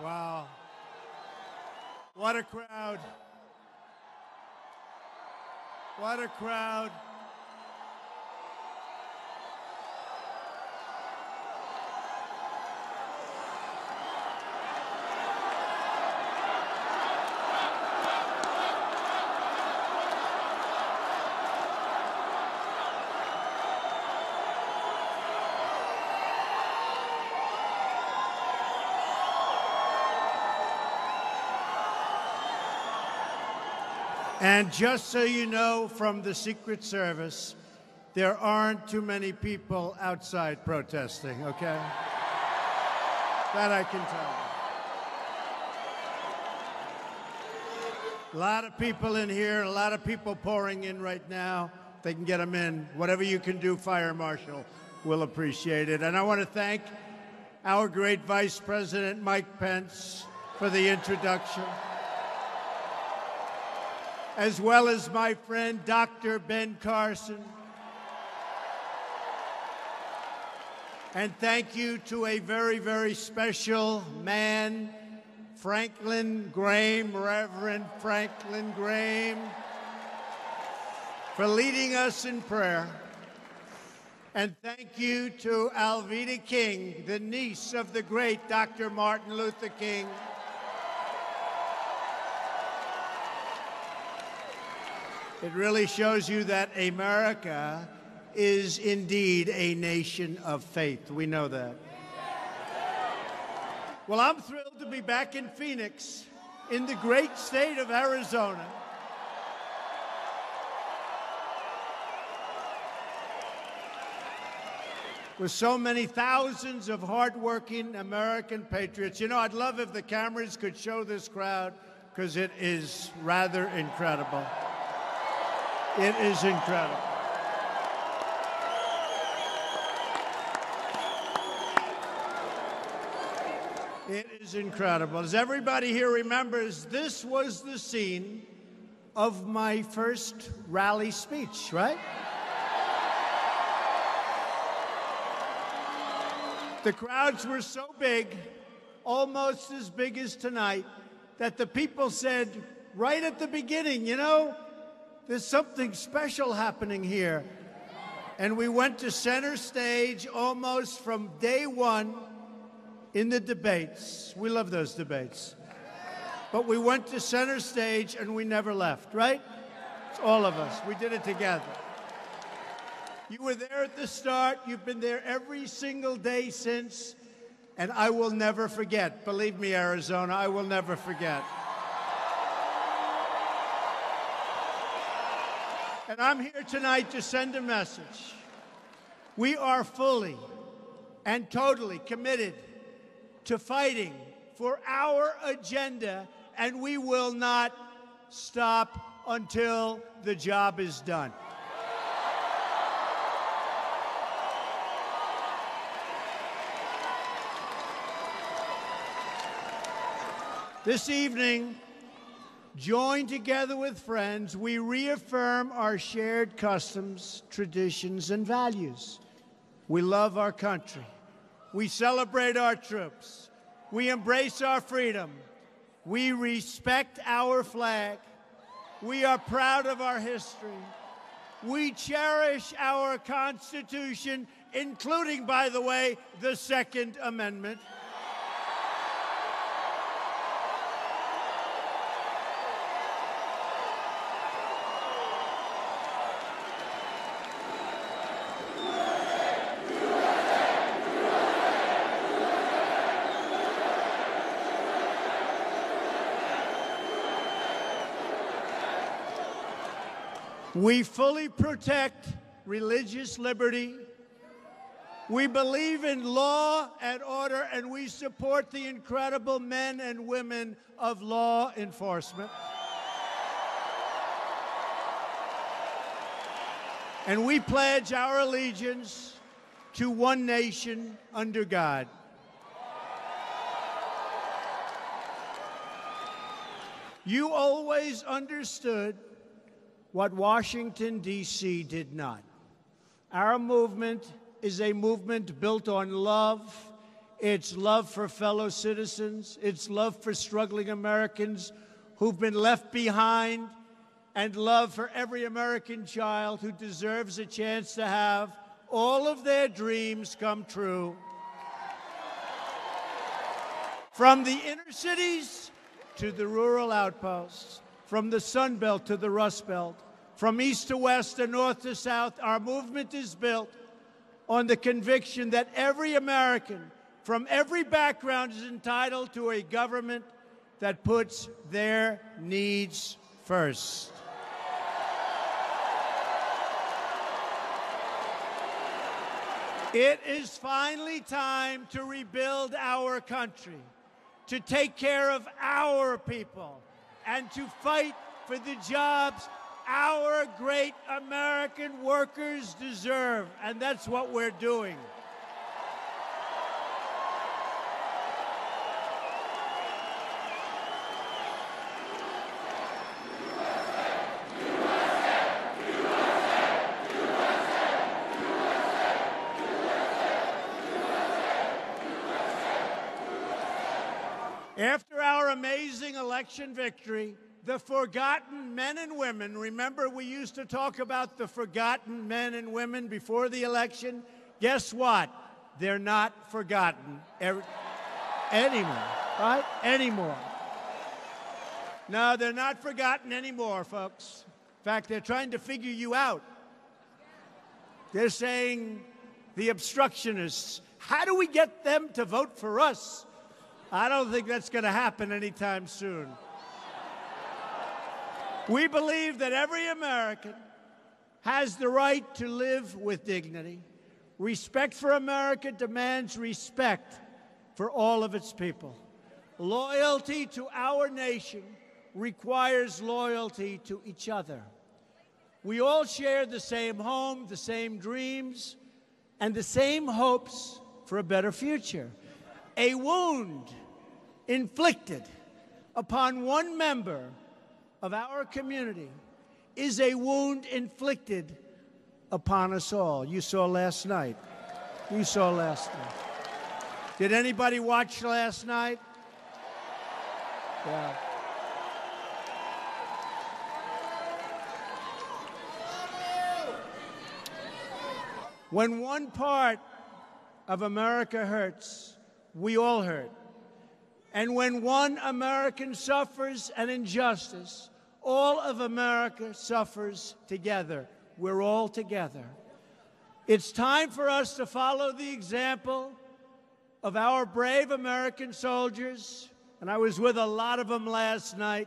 Wow. What a crowd. What a crowd. And just so you know, from the Secret Service, there aren't too many people outside protesting, okay? That I can tell you. A lot of people in here, a lot of people pouring in right now. They can get them in. Whatever you can do, Fire Marshal, we'll appreciate it. And I want to thank our great Vice President, Mike Pence, for the introduction, as well as my friend, Dr. Ben Carson. And thank you to a very, very special man, Franklin Graham, Reverend Franklin Graham, for leading us in prayer. And thank you to Alveda King, the niece of the great Dr. Martin Luther King. It really shows you that America is indeed a nation of faith. We know that. Well, I'm thrilled to be back in Phoenix, in the great state of Arizona. With so many thousands of hardworking American patriots. You know, I'd love if the cameras could show this crowd, because it is rather incredible. It is incredible. It is incredible. As everybody here remembers, this was the scene of my first rally speech, right? The crowds were so big, almost as big as tonight, that the people said right at the beginning, you know, there's something special happening here. And we went to center stage almost from day one in the debates. We love those debates. But we went to center stage and we never left, right? It's all of us. We did it together. You were there at the start. You've been there every single day since. And I will never forget. Believe me, Arizona, I will never forget. And I'm here tonight to send a message. We are fully and totally committed to fighting for our agenda, and we will not stop until the job is done. This evening, joined together with friends, we reaffirm our shared customs, traditions, and values. We love our country. We celebrate our troops. We embrace our freedom. We respect our flag. We are proud of our history. We cherish our Constitution, including, by the way, the Second Amendment. We fully protect religious liberty. We believe in law and order, and we support the incredible men and women of law enforcement. And we pledge our allegiance to one nation under God. You always understood what Washington, D.C. did not. Our movement is a movement built on love It's love for fellow citizens. It's love for struggling Americans who've been left behind, and love for every American child who deserves a chance to have all of their dreams come true. From the inner cities to the rural outposts, from the Sun Belt to the Rust Belt, from east to west and north to south, our movement is built on the conviction that every American from every background is entitled to a government that puts their needs first. It is finally time to rebuild our country, to take care of our people, and to fight for the jobs our great American workers deserve. And that's what we're doing. After our amazing election victory, the forgotten men and women, remember we used to talk about the forgotten men and women before the election? Guess what? They're not forgotten anymore, right? Anymore. No, they're not forgotten anymore, folks. In fact, they're trying to figure you out. They're saying, the obstructionists, how do we get them to vote for us? I don't think that's going to happen anytime soon. We believe that every American has the right to live with dignity. Respect for America demands respect for all of its people. Loyalty to our nation requires loyalty to each other. We all share the same home, the same dreams, and the same hopes for a better future. A wound inflicted upon one member of our community is a wound inflicted upon us all. You saw last night. You saw last night. Did anybody watch last night? Yeah. When one part of America hurts, we all hurt. And when one American suffers an injustice, all of America suffers together. We're all together. It's time for us to follow the example of our brave American soldiers, and I was with a lot of them last night,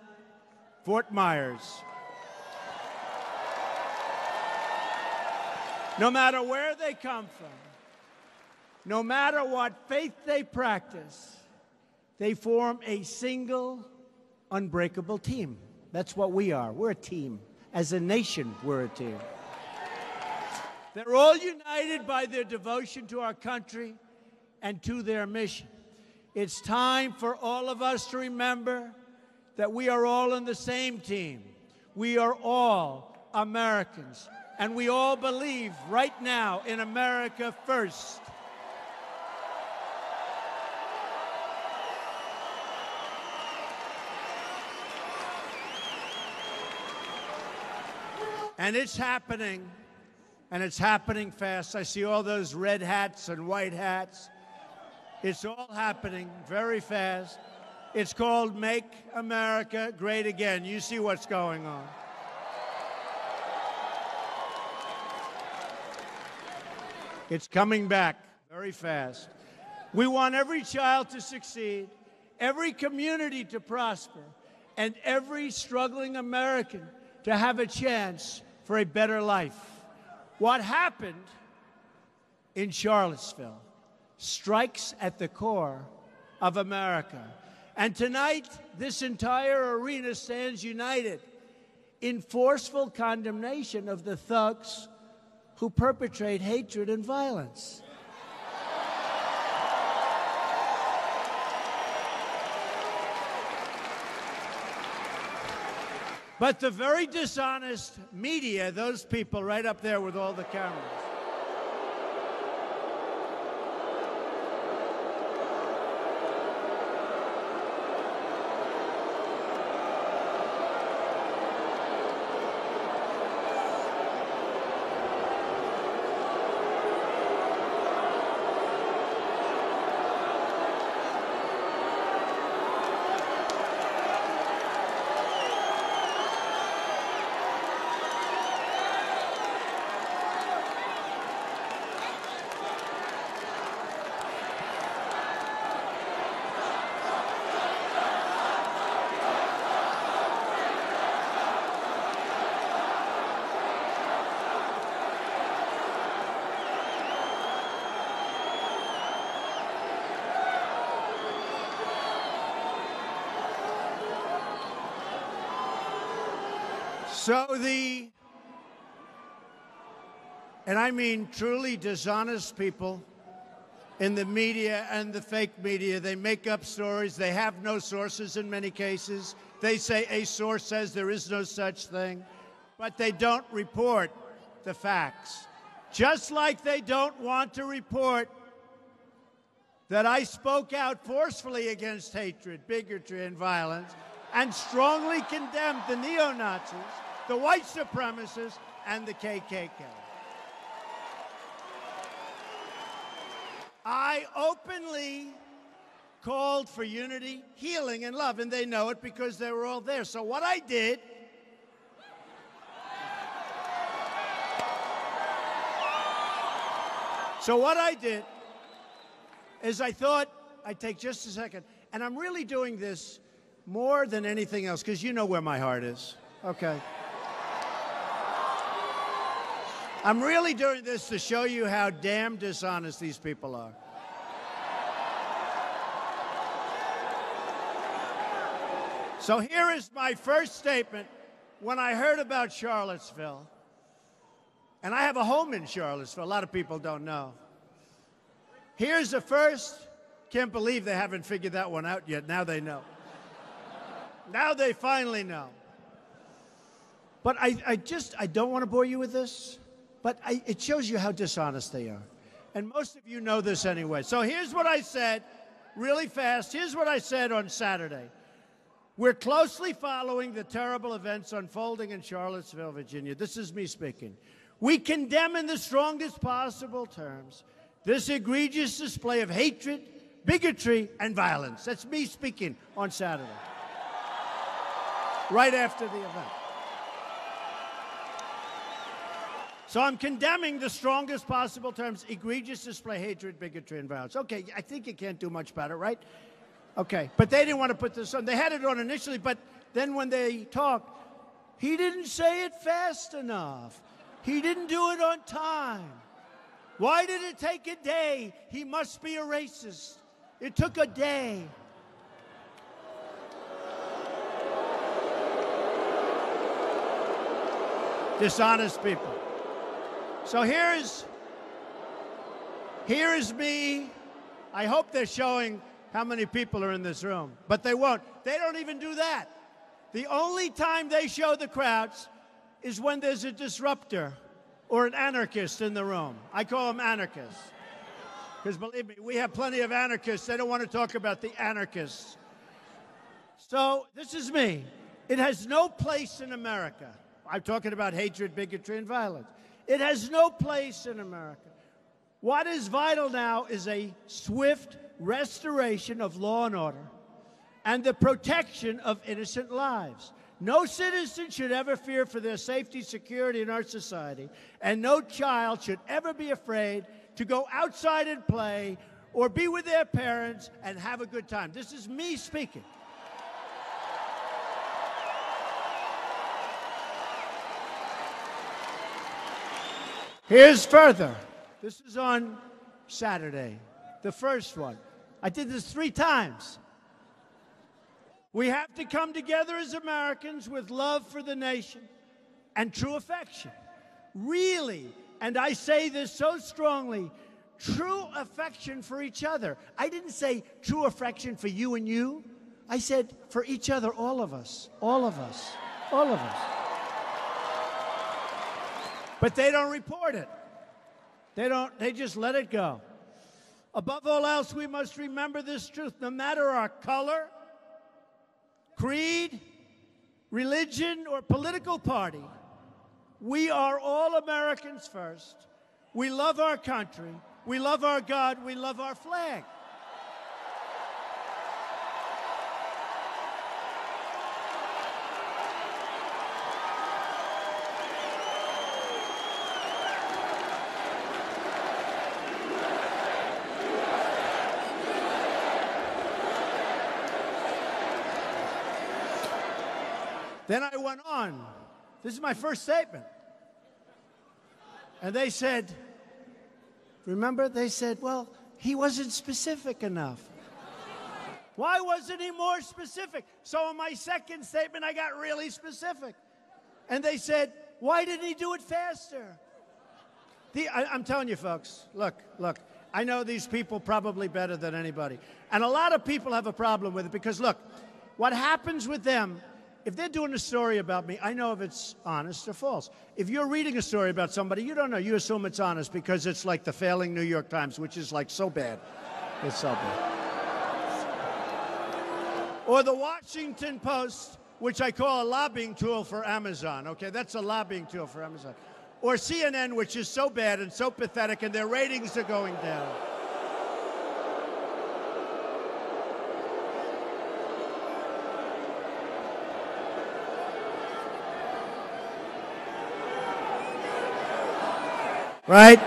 Fort Myers. No matter where they come from, no matter what faith they practice, they form a single, unbreakable team. That's what we are. We're a team. As a nation, we're a team. They're all united by their devotion to our country and to their mission. It's time for all of us to remember that we are all on the same team. We are all Americans, and we all believe right now in America first. And it's happening, and it's happening fast. I see all those red hats and white hats. It's all happening very fast. It's called Make America Great Again. You see what's going on. It's coming back very fast. We want every child to succeed, every community to prosper, and every struggling American to have a chance for a better life. What happened in Charlottesville strikes at the core of America. And tonight, this entire arena stands united in forceful condemnation of the thugs who perpetrate hatred and violence. But the very dishonest media, those people right up there with all the cameras, And I mean truly dishonest people in the media and the fake media, they make up stories. They have no sources in many cases. They say a source says there is no such thing, but they don't report the facts. Just like they don't want to report that I spoke out forcefully against hatred, bigotry, and violence, and strongly condemned the neo-Nazis, the white supremacists, and the KKK. I openly called for unity, healing, and love, and they know it because they were all there. So what I did is I thought I'd take just a second, and I'm really doing this more than anything else, because you know where my heart is, okay? I'm really doing this to show you how damn dishonest these people are. So here is my first statement when I heard about Charlottesville. And I have a home in Charlottesville. A lot of people don't know. Here's the first. Can't believe they haven't figured that one out yet. Now they know. Now they finally know. But I don't want to bore you with this. But it shows you how dishonest they are. And most of you know this anyway. So here's what I said, really fast. Here's what I said on Saturday. We're closely following the terrible events unfolding in Charlottesville, Virginia. This is me speaking. We condemn in the strongest possible terms this egregious display of hatred, bigotry, and violence. That's me speaking on Saturday, right after the event. So I'm condemning the strongest possible terms, egregious display, hatred, bigotry, and violence. Okay, I think you can't do much better, right? Okay, but they didn't want to put this on. They had it on initially, but then when they talked, he didn't say it fast enough. He didn't do it on time. Why did it take a day? He must be a racist. It took a day. Dishonest people. So here is me. I hope they're showing how many people are in this room, but they won't. They don't even do that. The only time they show the crowds is when there's a disruptor or an anarchist in the room. I call them anarchists. Because believe me, we have plenty of anarchists. They don't want to talk about the anarchists. So this is me. It has no place in America. I'm talking about hatred, bigotry, and violence. It has no place in America. What is vital now is a swift restoration of law and order and the protection of innocent lives. No citizen should ever fear for their safety, security in our society, and no child should ever be afraid to go outside and play or be with their parents and have a good time. This is me speaking. Here's further. This is on Saturday, the first one. I did this 3 times. We have to come together as Americans with love for the nation and true affection. Really, and I say this so strongly, true affection for each other. I didn't say true affection for you and you. I said for each other, all of us, all of us, all of us. But they don't report it. They just let it go. Above all else, we must remember this truth. No matter our color, creed, religion, or political party, we are all Americans first. We love our country. We love our God. We love our flag. Then I went on. This is my first statement. And they said, remember, they said, well, he wasn't specific enough. Why wasn't he more specific? So in my second statement, I got really specific. And they said, why didn't he do it faster? I'm telling you, folks, look, I know these people probably better than anybody. And a lot of people have a problem with it because, look, what happens with them, if they're doing a story about me, I know if it's honest or false. If you're reading a story about somebody, you don't know. You assume it's honest because it's like the failing New York Times, which is like so bad. It's so bad. Or the Washington Post, which I call a lobbying tool for Amazon. Okay, that's a lobbying tool for Amazon. Or CNN, which is so bad and so pathetic, and their ratings are going down. Right?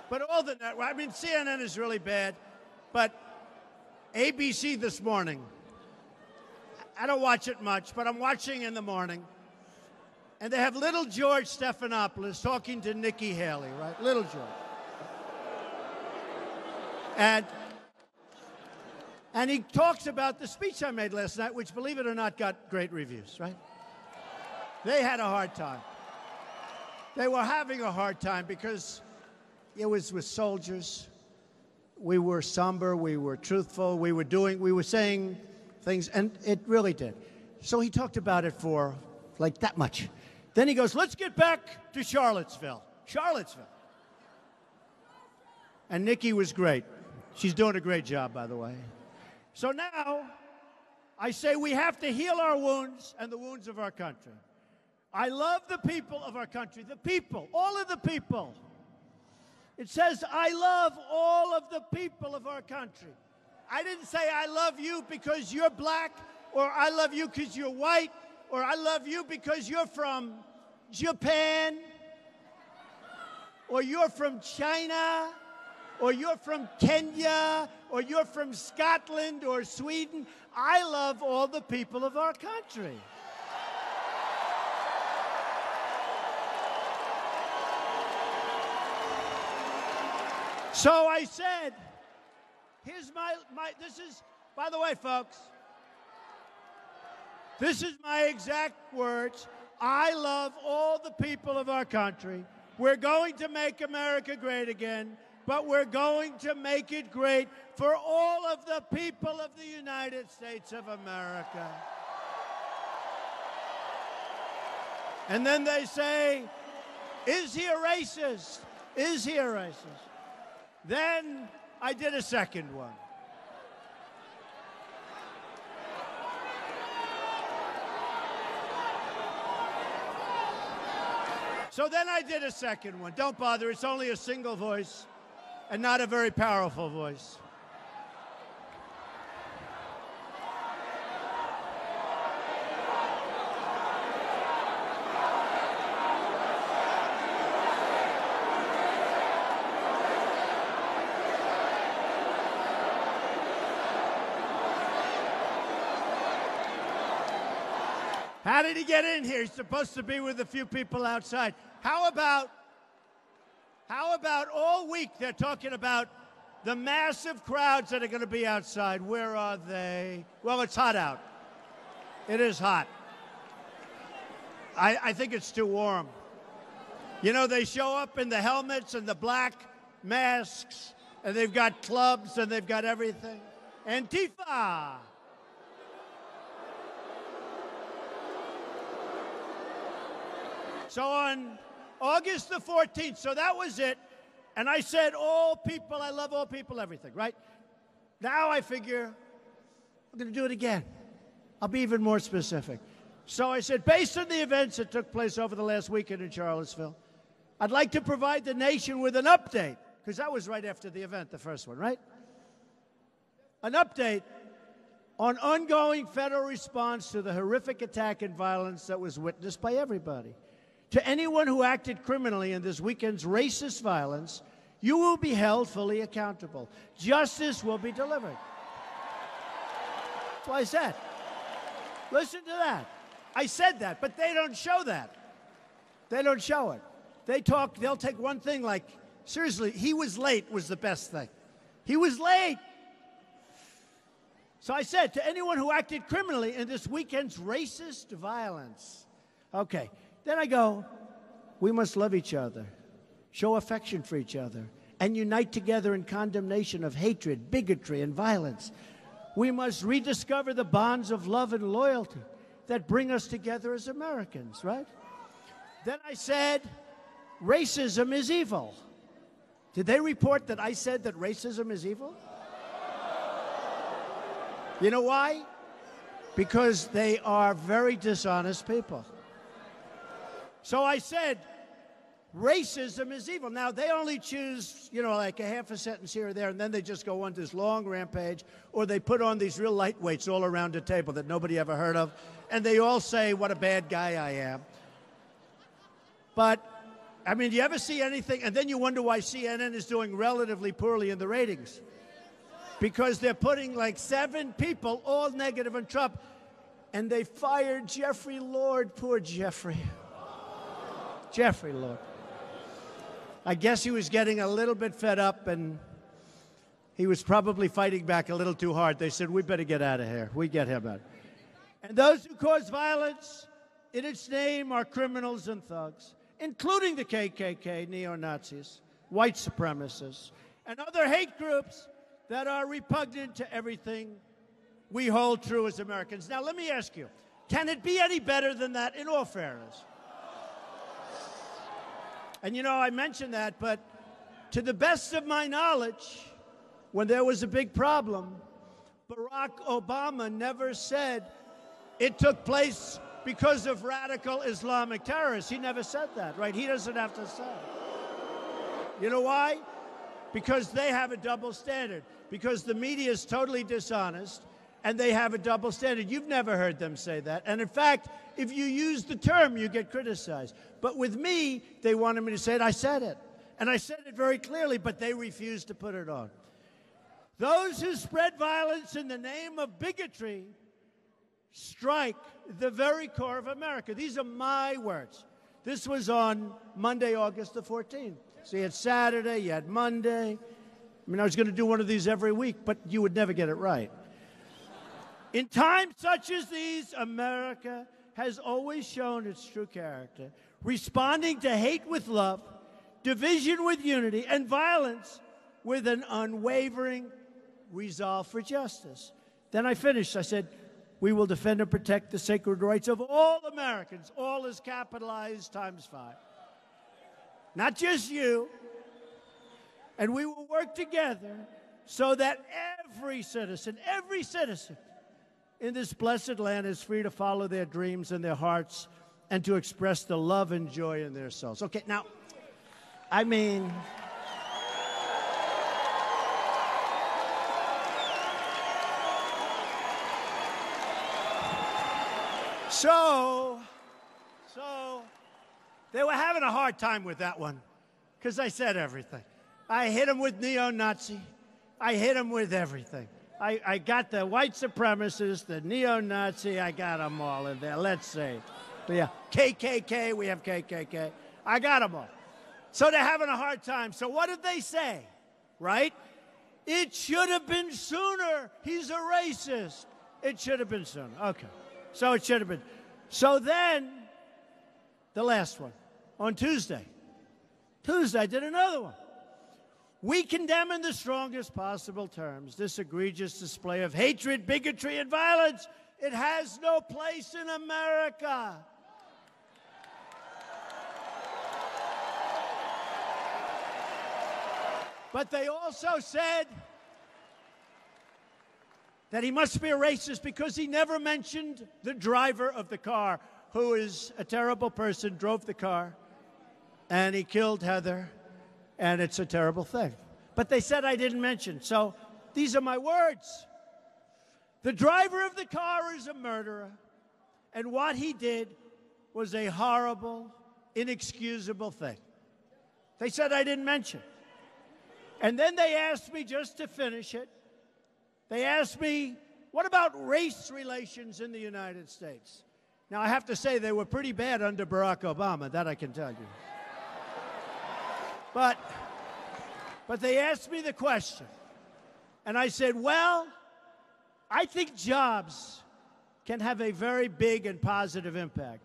But all the network, I mean, CNN is really bad, but ABC this morning, I don't watch it much, but I'm watching in the morning, and they have little George Stephanopoulos talking to Nikki Haley, right? Little George. And he talks about the speech I made last night, which, believe it or not, got great reviews, right? They had a hard time. They were having a hard time because it was with soldiers. We were somber, we were truthful, we were saying things, and it really did. So he talked about it for like that much. Then he goes, let's get back to Charlottesville. Charlottesville. And Nikki was great. She's doing a great job, by the way. So now, I say we have to heal our wounds and the wounds of our country. I love the people of our country, the people, all of the people. It says, I love all of the people of our country. I didn't say I love you because you're black, or I love you because you're white, or I love you because you're from Japan, or you're from China, or you're from Kenya, or you're from Scotland or Sweden. I love all the people of our country. So I said, here's this is, by the way, folks, this is my exact words. I love all the people of our country. We're going to make America great again, but we're going to make it great for all of the people of the United States of America. And then they say, is he a racist? Is he a racist? Then I did a second one. So then I did a second one. Don't bother, it's only a single voice and not a very powerful voice. How did he get in here? He's supposed to be with a few people outside. How about all week they're talking about the massive crowds that are going to be outside? Where are they? Well, it's hot out. It is hot. I think it's too warm. You know, they show up in the helmets and the black masks, and they've got clubs and they've got everything. Antifa. So on August the 14th, so that was it. And I said, all people, I love all people, everything, right? Now I figure I'm going to do it again. I'll be even more specific. So I said, based on the events that took place over the last weekend in Charlottesville, I'd like to provide the nation with an update, because that was right after the event, the first one, right? An update on ongoing federal response to the horrific attack and violence that was witnessed by everybody. To anyone who acted criminally in this weekend's racist violence, you will be held fully accountable. Justice will be delivered. That's what I said. Listen to that. I said that, but they don't show that. They don't show it. they'll take one thing like, seriously, he was late was the best thing. He was late. So I said, to anyone who acted criminally in this weekend's racist violence. Okay, then I go, we must love each other, show affection for each other, and unite together in condemnation of hatred, bigotry, and violence. We must rediscover the bonds of love and loyalty that bring us together as Americans, right? Then I said, racism is evil. Did they report that I said that racism is evil? You know why? Because they are very dishonest people. So I said, racism is evil. Now, they only choose, like a half a sentence here or there, and then they just go on this long rampage, or they put on these real lightweights all around the table that nobody ever heard of, and they all say what a bad guy I am. But, I mean, do you ever see anything, and then you wonder why CNN is doing relatively poorly in the ratings? Because they're putting like 7 people, all negative on Trump, and they fired Jeffrey Lord. Poor Jeffrey. Jeffrey Lord. I guess he was getting a little bit fed up, and he was probably fighting back a little too hard. They said, we better get out of here. We get him out. And those who cause violence in its name are criminals and thugs, including the KKK, neo-Nazis, white supremacists, and other hate groups that are repugnant to everything we hold true as Americans. Now, let me ask you, can it be any better than that, in all fairness? And, I mentioned that, but to the best of my knowledge, when there was a big problem, Barack Obama never said it took place because of radical Islamic terrorists. He never said that, right? He doesn't have to say it. You know why? Because they have a double standard. Because the media is totally dishonest, and they have a double standard. You've never heard them say that. And in fact, if you use the term, you get criticized. But with me, they wanted me to say it. I said it. And I said it very clearly, but they refused to put it on. Those who spread violence in the name of bigotry strike the very core of America. These are my words. This was on Monday, August the 14th. So you had Saturday, you had Monday. I mean, I was going to do one of these every week, but you would never get it right. In times such as these, America has always shown its true character, responding to hate with love, division with unity, and violence with an unwavering resolve for justice. Then I finished. I said, we will defend and protect the sacred rights of all Americans. All is capitalized times 5. Not just you. And we will work together so that every citizen in this blessed land is free to follow their dreams and their hearts and to express the love and joy in their souls. Okay, now, I mean, so they were having a hard time with that one because I said everything. I hit them with neo-Nazi. I hit them with everything. I got the white supremacists, the neo-Nazi, I got them all in there. Let's see. Yeah, KKK, we have KKK. I got them all. So they're having a hard time. So what did they say, right? It should have been sooner. He's a racist. It should have been sooner. Okay. So it should have been. So then, the last one, on Tuesday, I did another one. We condemn in the strongest possible terms this egregious display of hatred, bigotry, and violence. It has no place in America. But they also said that he must be a racist because he never mentioned the driver of the car, who is a terrible person, drove the car, and he killed Heather. And it's a terrible thing. But they said I didn't mention. So these are my words. The driver of the car is a murderer. And what he did was a horrible, inexcusable thing. They said I didn't mention. And then they asked me, just to finish it, they asked me, what about race relations in the United States? Now, I have to say they were pretty bad under Barack Obama. That I can tell you. But they asked me the question, and I said, well, I think jobs can have a very big and positive impact.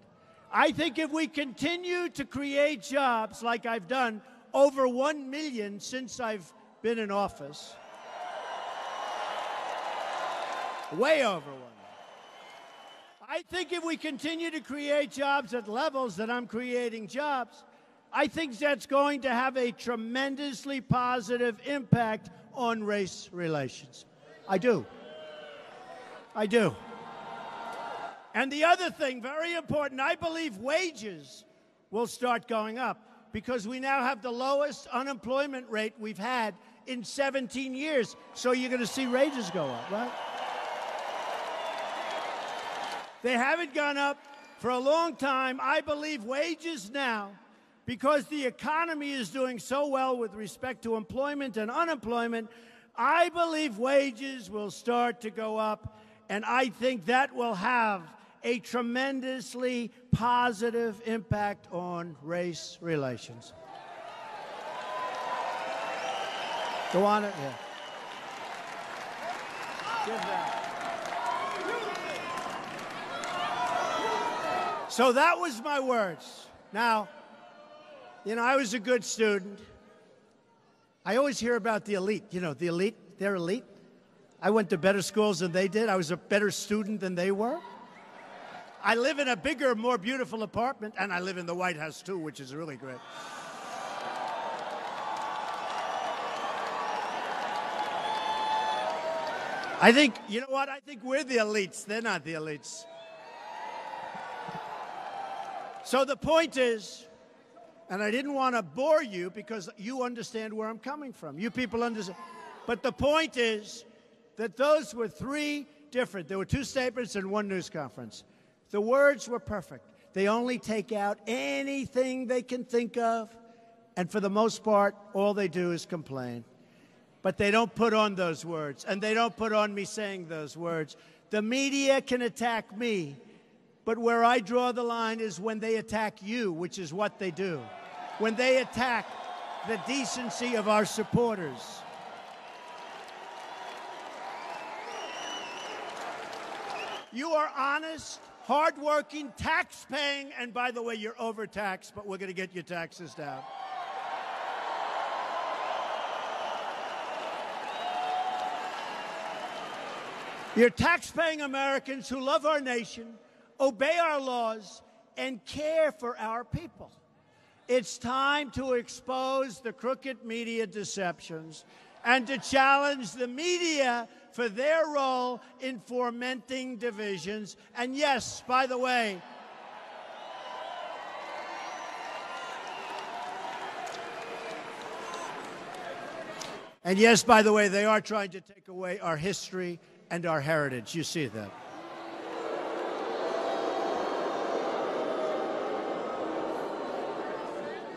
I think if we continue to create jobs like I've done, over 1 million since I've been in office, way over 1 million. I think if we continue to create jobs at levels that I'm creating jobs, I think that's going to have a tremendously positive impact on race relations. I do. I do. And the other thing, very important, I believe wages will start going up because we now have the lowest unemployment rate we've had in 17 years. So you're going to see wages go up, right? They haven't gone up for a long time. I believe wages now, because the economy is doing so well with respect to employment and unemployment, I believe wages will start to go up, and I think that will have a tremendously positive impact on race relations. Go on it, yeah. Give that. So that was my words. Now, you know, I was a good student. I always hear about the elite. You know, the elite, they're elite. I went to better schools than they did. I was a better student than they were. I live in a bigger, more beautiful apartment, and I live in the White House, too, which is really great. I think, you know what? I think we're the elites. They're not the elites. So the point is, and I didn't want to bore you because you understand where I'm coming from. You people understand. But the point is that those were three different. There were two statements and one news conference. The words were perfect. They only take out anything they can think of, and for the most part, all they do is complain. But they don't put on those words, and they don't put on me saying those words. The media can attack me, but where I draw the line is when they attack you, which is what they do. When they attack the decency of our supporters. You are honest, hardworking, tax-paying, and by the way, you're overtaxed, but we're going to get your taxes down. You're tax-paying Americans who love our nation, obey our laws, and care for our people. It's time to expose the crooked media deceptions and to challenge the media for their role in fomenting divisions. And yes, by the way, they are trying to take away our history and our heritage. You see that.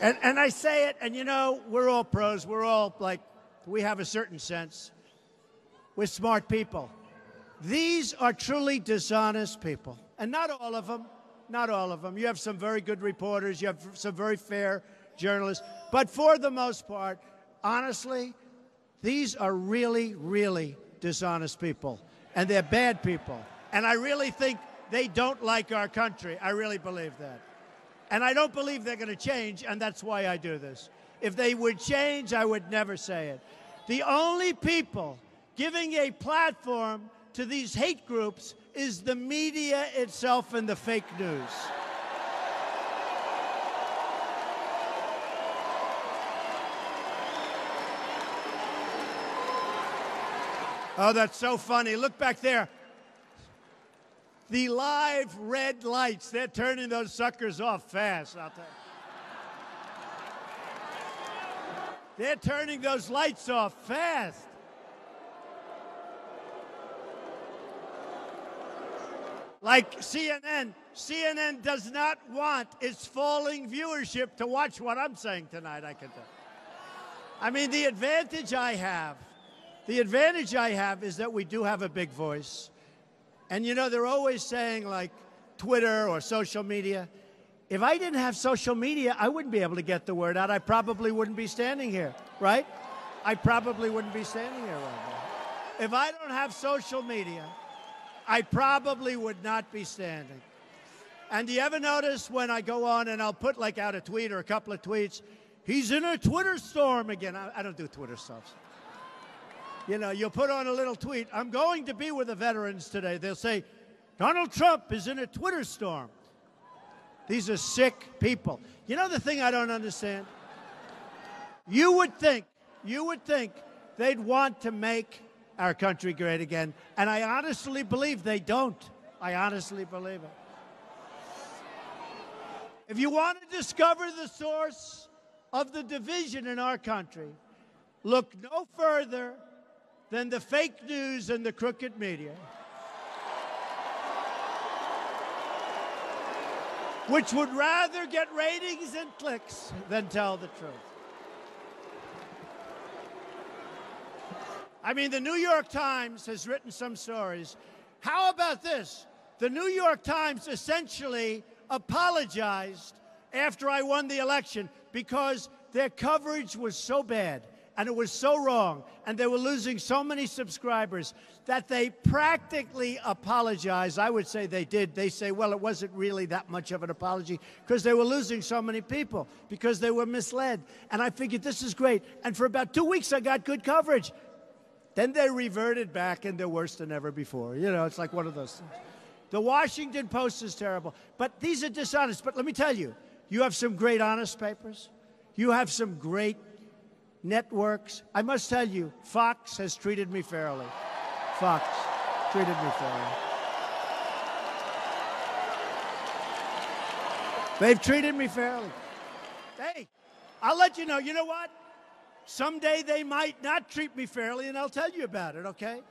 And I say it, and you know, we're all pros. We're all like, we have a certain sense. We're smart people. These are truly dishonest people. And not all of them. Not all of them. You have some very good reporters. You have some very fair journalists. But for the most part, honestly, these are really, really dishonest people. And they're bad people. And I really think they don't like our country. I really believe that. And I don't believe they're going to change, and that's why I do this. If they would change, I would never say it. The only people giving a platform to these hate groups is the media itself and the fake news. Oh, that's so funny. Look back there. The live red lights, they're turning those suckers off fast, I'll tell you. They're turning those lights off fast. Like CNN. CNN does not want its falling viewership to watch what I'm saying tonight, I can tell. I mean, the advantage I have is that we do have a big voice. And, you know, they're always saying, like, Twitter or social media, If I didn't have social media, I wouldn't be able to get the word out. I probably wouldn't be standing here, right? I probably wouldn't be standing here right now. If I don't have social media, I probably would not be standing. And do you ever notice when I go on and I'll put like out a tweet or a couple of tweets, he's in a Twitter storm again. I don't do Twitter stuff. You know, you'll put on a little tweet, I'm going to be with the veterans today. They'll say, Donald Trump is in a Twitter storm. These are sick people. You know the thing I don't understand? You would think they'd want to make our country great again. And I honestly believe they don't. I honestly believe it. If you want to discover the source of the division in our country, look no further than the fake news and the crooked media, which would rather get ratings and clicks than tell the truth. I mean, the New York Times has written some stories. How about this? The New York Times essentially apologized after I won the election because their coverage was so bad and it was so wrong and they were losing so many subscribers that they practically apologized. I would say they did. They say, well, it wasn't really that much of an apology because they were losing so many people because they were misled. And I figured this is great. And for about 2 weeks, I got good coverage. Then they reverted back and they're worse than ever before. You know, it's like one of those things. The Washington Post is terrible. But these are dishonest. But let me tell you, you have some great honest papers. You have some great networks. I must tell you, Fox has treated me fairly. Fox treated me fairly. They've treated me fairly. Hey, I'll let you know. You know what? Someday they might not treat me fairly, and I'll tell you about it, okay?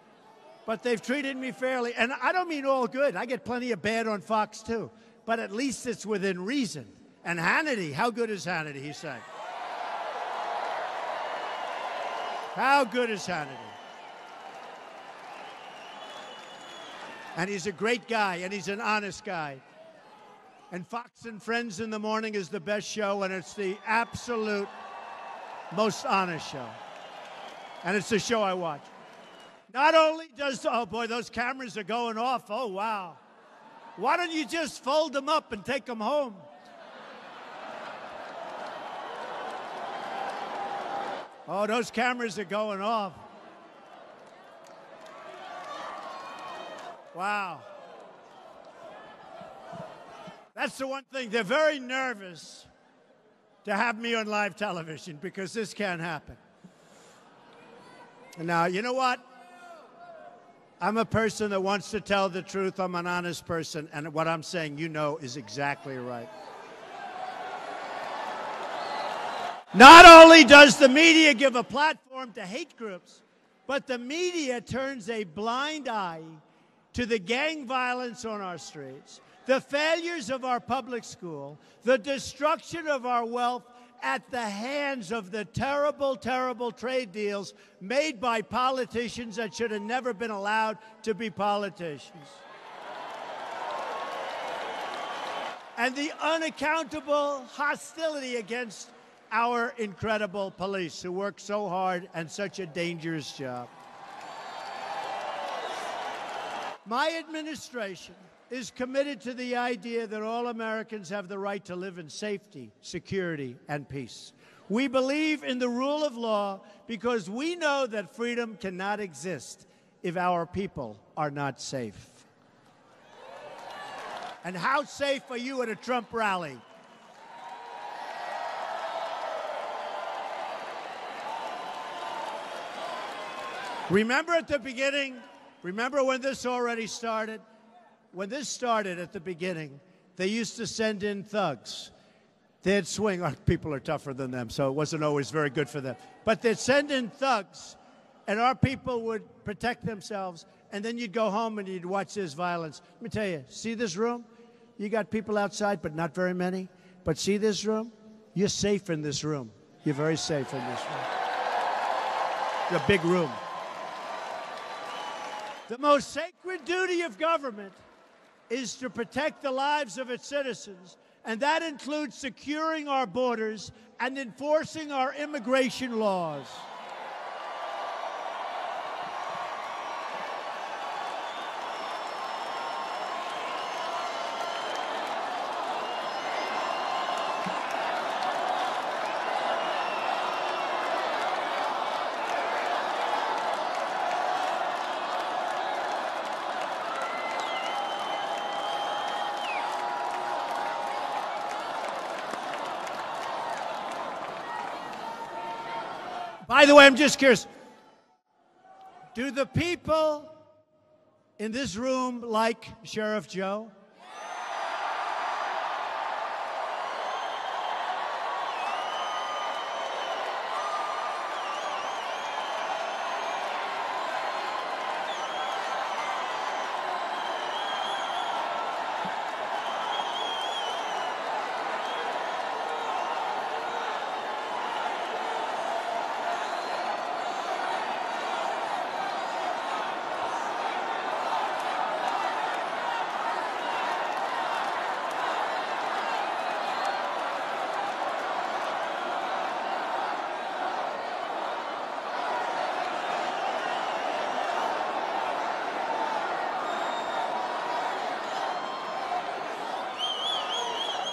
But they've treated me fairly. And I don't mean all good. I get plenty of bad on Fox, too. But at least it's within reason. And Hannity, how good is Hannity, he said. How good is Hannity? And he's a great guy, and he's an honest guy. And Fox and Friends in the morning is the best show, and it's the absolute most honest show. And it's the show I watch. Not only does, oh boy, those cameras are going off. Oh, wow. Why don't you just fold them up and take them home? Oh, those cameras are going off. Wow. That's the one thing. They're very nervous to have me on live television because this can't happen. And now, you know what? I'm a person that wants to tell the truth. I'm an honest person. And what I'm saying, you know, is exactly right. Not only does the media give a platform to hate groups, but the media turns a blind eye to the gang violence on our streets, the failures of our public school, the destruction of our wealth at the hands of the terrible, terrible trade deals made by politicians that should have never been allowed to be politicians. And the unaccountable hostility against our incredible police who work so hard and such a dangerous job. My administration is committed to the idea that all Americans have the right to live in safety, security, and peace. We believe in the rule of law because we know that freedom cannot exist if our people are not safe. And how safe are you at a Trump rally? Remember at the beginning, remember when this already started? When this started at the beginning, they used to send in thugs. They'd swing. Our people are tougher than them, so it wasn't always very good for them. But they'd send in thugs, and our people would protect themselves, and then you'd go home and you'd watch this violence. Let me tell you, see this room? You got people outside, but not very many. But see this room? You're safe in this room. You're very safe in this room. It's a big room. The most sacred duty of government is to protect the lives of its citizens And that includes securing our borders and enforcing our immigration laws. By the way, I'm just curious, do the people in this room like Sheriff Joe?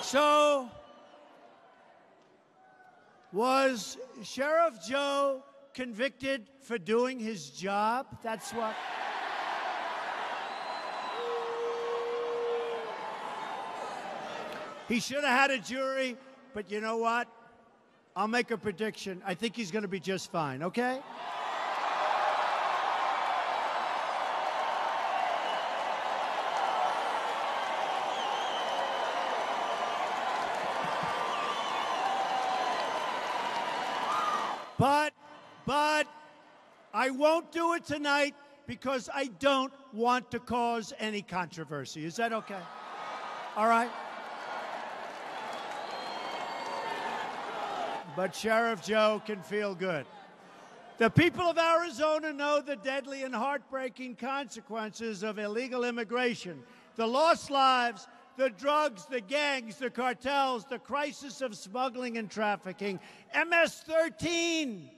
So, was Sheriff Joe convicted for doing his job? That's what. He should have had a jury, but you know what? I'll make a prediction. I think he's going to be just fine, okay? But I won't do it tonight because I don't want to cause any controversy. Is that okay? All right? But Sheriff Joe can feel good. The people of Arizona know the deadly and heartbreaking consequences of illegal immigration, the lost lives, the drugs, the gangs, the cartels, the crisis of smuggling and trafficking. MS-13,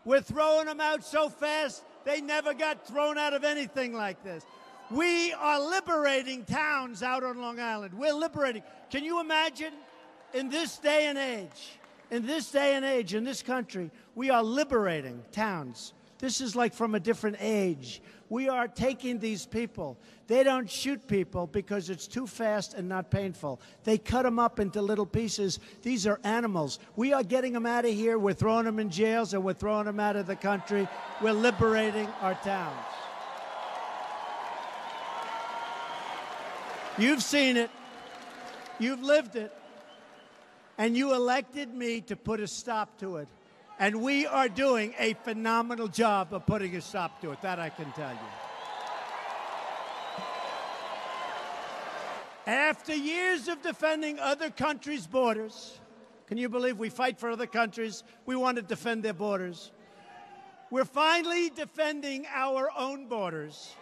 we're throwing them out so fast, they never got thrown out of anything like this. We are liberating towns out on Long Island. We're liberating. Can you imagine in this day and age, in this country, we are liberating towns. This is like from a different age. We are taking these people. They don't shoot people because it's too fast and not painful. They cut them up into little pieces. These are animals. We are getting them out of here. We're throwing them in jails, or we're throwing them out of the country. We're liberating our towns. You've seen it. You've lived it. And you elected me to put a stop to it. And we are doing a phenomenal job of putting a stop to it. That I can tell you. After years of defending other countries' borders, can you believe we fight for other countries? We want to defend their borders. We're finally defending our own borders.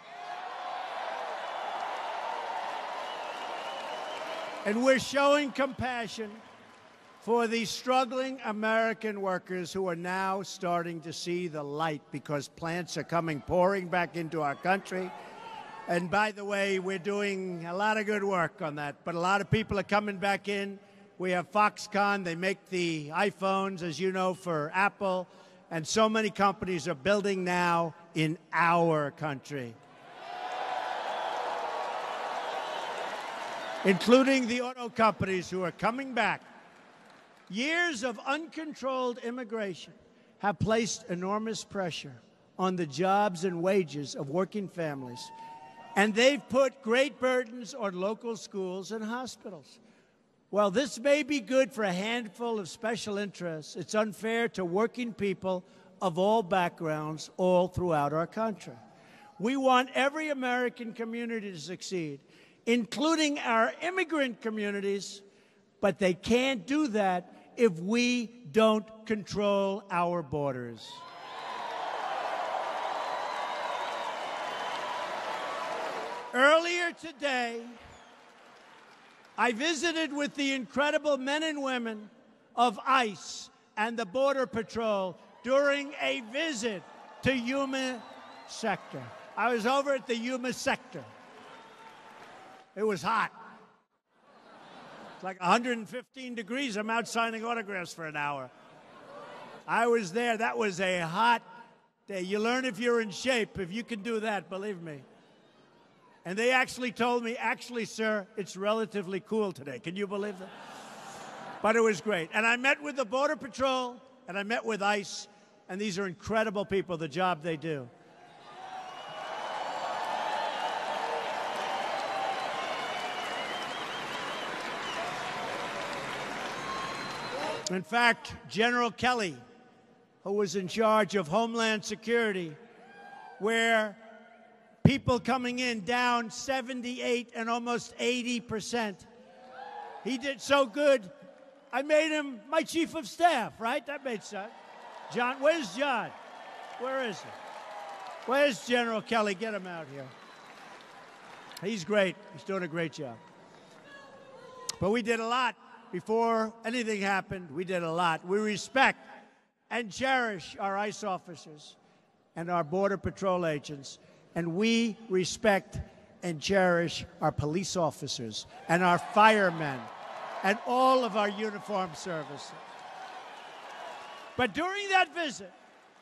And we're showing compassion for the struggling American workers who are now starting to see the light because plants are coming pouring back into our country. And by the way, we're doing a lot of good work on that, but a lot of people are coming back in. We have Foxconn. They make the iPhones, as you know, for Apple. And so many companies are building now in our country, including the auto companies who are coming back. Years of uncontrolled immigration have placed enormous pressure on the jobs and wages of working families, and they've put great burdens on local schools and hospitals. While this may be good for a handful of special interests, it's unfair to working people of all backgrounds all throughout our country. We want every American community to succeed, including our immigrant communities, but they can't do that if we don't control our borders. Earlier today, I visited with the incredible men and women of ICE and the Border Patrol during a visit to Yuma sector. I was over at the Yuma sector. It was hot. It's like 115 degrees. I'm out signing autographs for an hour. I was there. That was a hot day. You learn if you're in shape, if you can do that, believe me. And they actually told me, actually, sir, it's relatively cool today. Can you believe that? But it was great. And I met with the Border Patrol, and I met with ICE, and these are incredible people, the job they do. In fact, General Kelly, who was in charge of Homeland Security, where people coming in down 78 and almost 80%. He did so good, I made him my chief of staff, right? That made sense. John, where's John? Where is he? Where's General Kelly? Get him out here. He's great. He's doing a great job. But we did a lot. Before anything happened, we did a lot. We respect and cherish our ICE officers and our Border Patrol agents, and we respect and cherish our police officers and our firemen and all of our uniformed services. But during that visit,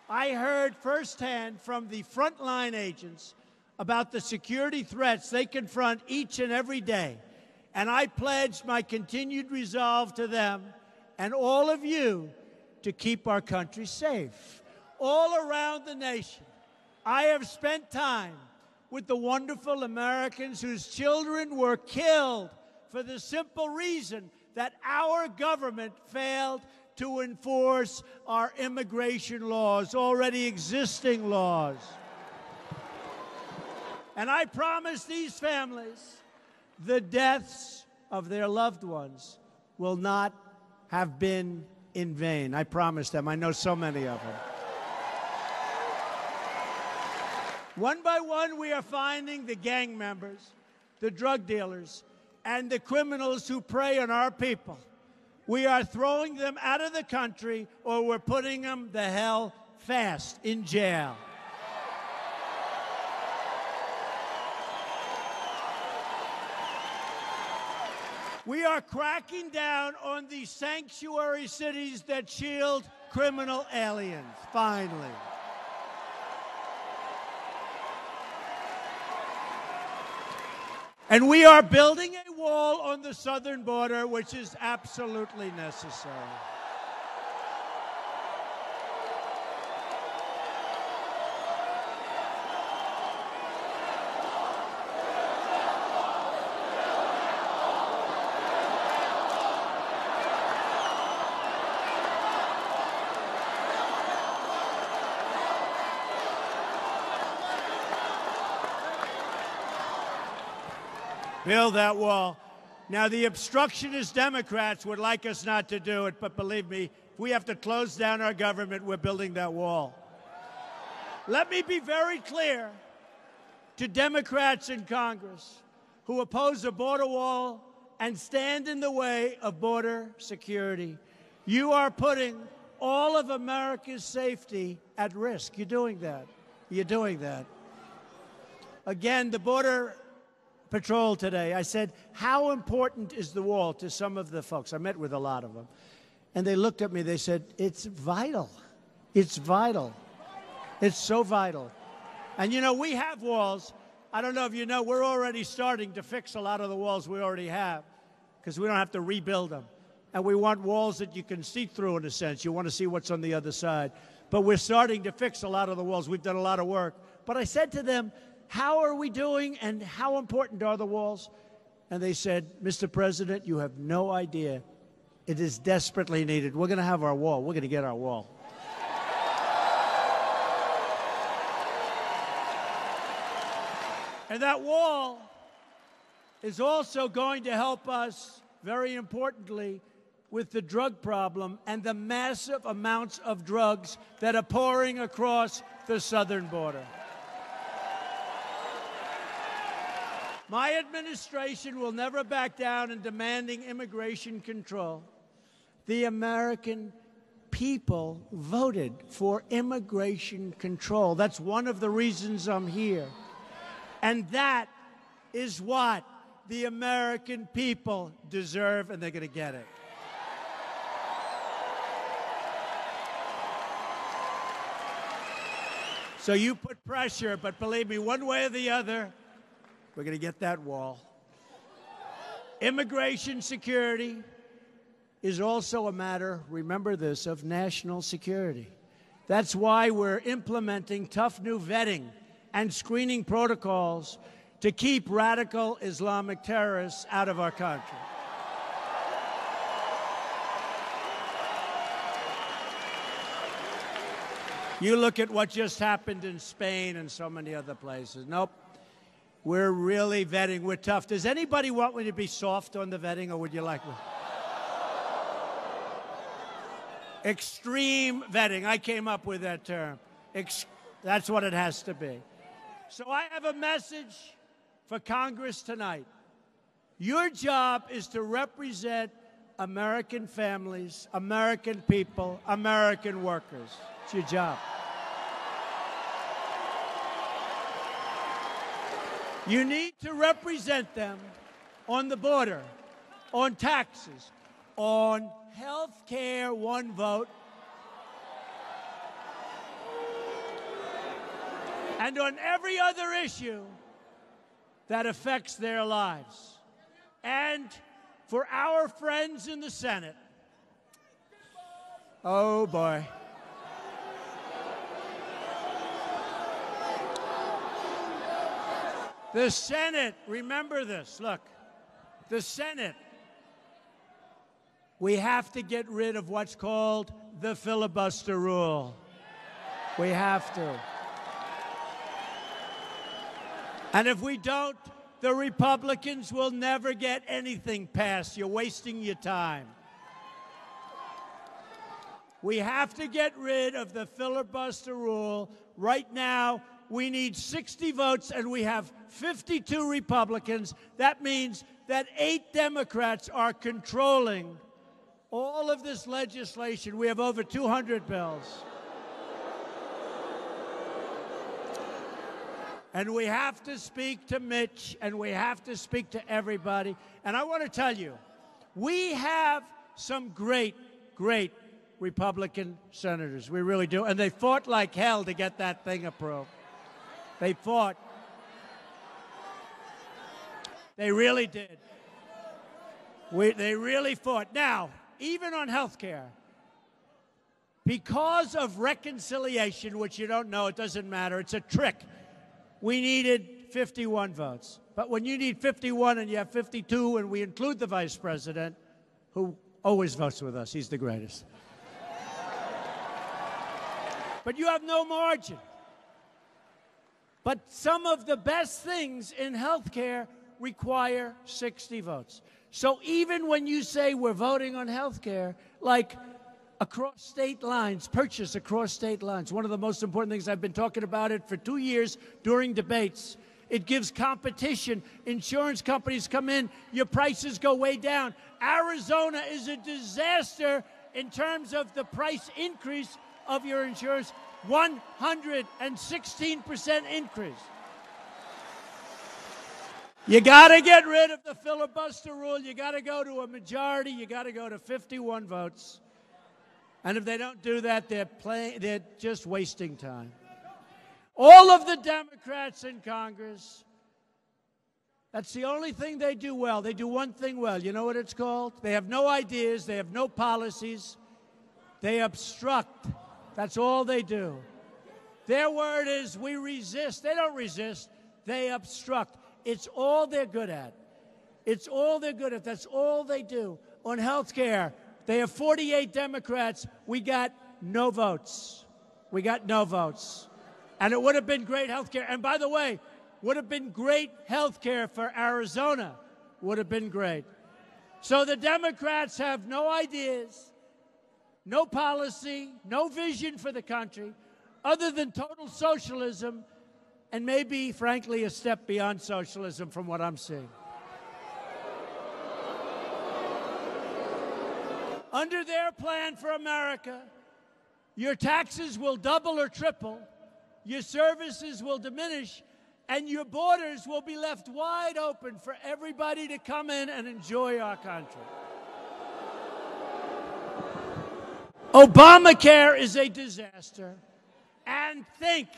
I heard firsthand from the frontline agents about the security threats they confront each and every day. And I pledged my continued resolve to them and all of you to keep our country safe. All around the nation, I have spent time with the wonderful Americans whose children were killed for the simple reason that our government failed to enforce our immigration laws, already existing laws. And I promise these families the deaths of their loved ones will not have been in vain. I promise them. I know so many of them. One by one, we are finding the gang members, the drug dealers, and the criminals who prey on our people. We are throwing them out of the country, or we're putting them the hell fast in jail. We are cracking down on the sanctuary cities that shield criminal aliens, finally. And we are building a wall on the southern border, which is absolutely necessary. Build that wall. Now, the obstructionist Democrats would like us not to do it, but believe me, if we have to close down our government, we're building that wall. Let me be very clear to Democrats in Congress who oppose a border wall and stand in the way of border security. You are putting all of America's safety at risk. You're doing that. You're doing that. Again, the Border Patrol today, I said, how important is the wall to some of the folks? I met with a lot of them. And they looked at me, they said, it's vital. It's vital. It's so vital. And you know, we have walls. I don't know if you know, we're already starting to fix a lot of the walls we already have because we don't have to rebuild them. And we want walls that you can see through in a sense. You want to see what's on the other side. But we're starting to fix a lot of the walls. We've done a lot of work. But I said to them, how are we doing and how important are the walls? And they said, Mr. President, you have no idea. It is desperately needed. We're going to have our wall. We're going to get our wall. And that wall is also going to help us, very importantly, with the drug problem and the massive amounts of drugs that are pouring across the southern border. My administration will never back down in demanding immigration control. The American people voted for immigration control. That's one of the reasons I'm here. And that is what the American people deserve, and they're going to get it. So you put pressure, but believe me, one way or the other, we're going to get that wall. Immigration security is also a matter, remember this, of national security. That's why we're implementing tough new vetting and screening protocols to keep radical Islamic terrorists out of our country. You look at what just happened in Spain and so many other places. Nope. We're really vetting. We're tough. Does anybody want me to be soft on the vetting, or would you like me? Extreme vetting. I came up with that term. That's what it has to be. So I have a message for Congress tonight. Your job is to represent American families, American people, American workers. It's your job. You need to represent them on the border, on taxes, on health care, one vote, and on every other issue that affects their lives. And for our friends in the Senate, oh boy. The Senate, remember this, look, the Senate, we have to get rid of what's called the filibuster rule. We have to. And if we don't, the Republicans will never get anything passed. You're wasting your time. We have to get rid of the filibuster rule. Right now, we need 60 votes, and we have 52 Republicans. That means that 8 Democrats are controlling all of this legislation. We have over 200 bills. And we have to speak to Mitch, and we have to speak to everybody. And I want to tell you, we have some great, great Republican senators. We really do. And they fought like hell to get that thing approved. They fought. They really did. They really fought. Now, even on health care, because of reconciliation, which you don't know, it doesn't matter, it's a trick, we needed 51 votes. But when you need 51 and you have 52, and we include the vice president, who always votes with us, he's the greatest. But you have no margin. But some of the best things in health care require 60 votes. So even when you say we're voting on health care, like across state lines, purchase across state lines, one of the most important things, I've been talking about it for 2 years during debates. It gives competition. Insurance companies come in, your prices go way down. Arizona is a disaster in terms of the price increase of your insurance. 116% increase. You got to get rid of the filibuster rule. You got to go to a majority. You got to go to 51 votes. And if they don't do that, they're just wasting time. All of the Democrats in Congress, that's the only thing they do well. They do one thing well. You know what it's called? They have no ideas. They have no policies. They obstruct. That's all they do. Their word is, we resist. They don't resist. They obstruct. It's all they're good at. It's all they're good at. That's all they do. On health care, they have 48 Democrats. We got no votes. We got no votes. And it would have been great health care. And by the way, would have been great health care for Arizona. Would have been great. So the Democrats have no ideas, no policy, no vision for the country, other than total socialism and maybe, frankly, a step beyond socialism from what I'm seeing. Under their plan for America, your taxes will double or triple, your services will diminish, and your borders will be left wide open for everybody to come in and enjoy our country. Obamacare is a disaster. And think,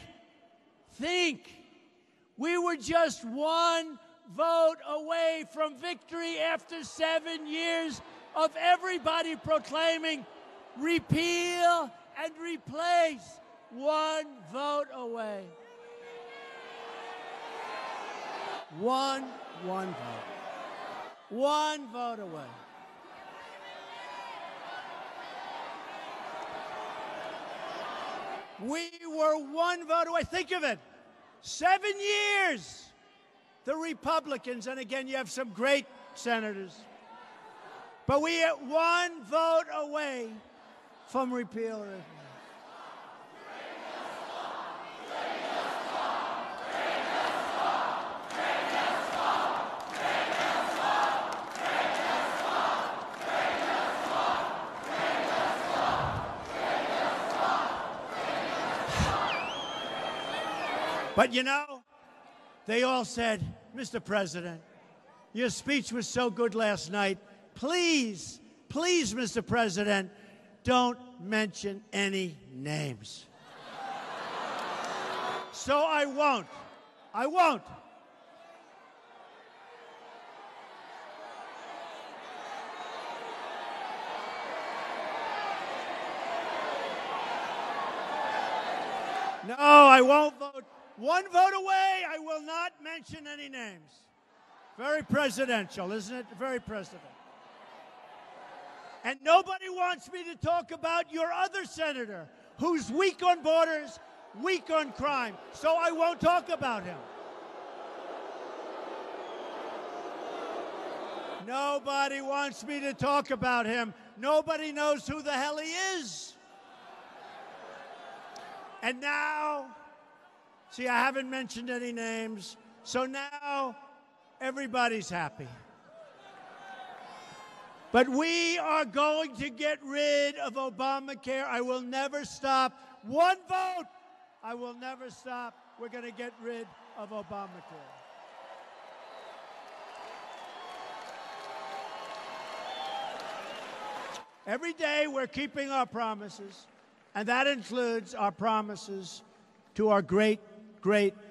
we were just one vote away from victory after 7 years of everybody proclaiming repeal and replace. One vote away. One vote. One vote away. We were one vote away. Think of it. 7 years. The Republicans, and again, you have some great senators, but we are one vote away from repeal. But you know, they all said, Mr. President, your speech was so good last night. Please, Mr. President, don't mention any names. So I won't. No, I won't vote. One vote away, I will not mention any names. Very presidential, isn't it? Very presidential. And nobody wants me to talk about your other senator, who's weak on borders, weak on crime. So I won't talk about him. Nobody wants me to talk about him. Nobody knows who the hell he is. And now, see, I haven't mentioned any names, so now everybody's happy. But we are going to get rid of Obamacare. I will never stop. One vote. I will never stop. We're going to get rid of Obamacare. Every day we're keeping our promises, and that includes our promises to our great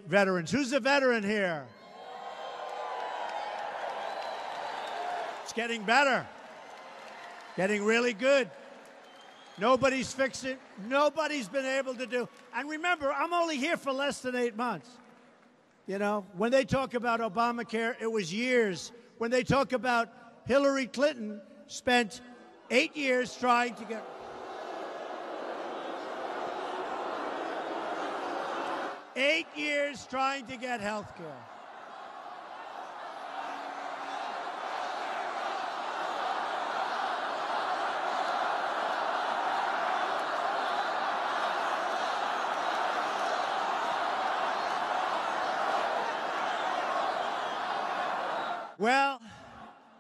veterans. Who's a veteran here? It's getting better. Getting really good. Nobody's fixed it. Nobody's been able to do. And remember, I'm only here for less than 8 months. You know, when they talk about Obamacare, it was years. When they talk about Hillary Clinton, spent 8 years trying to get 8 years trying to get health care. Well,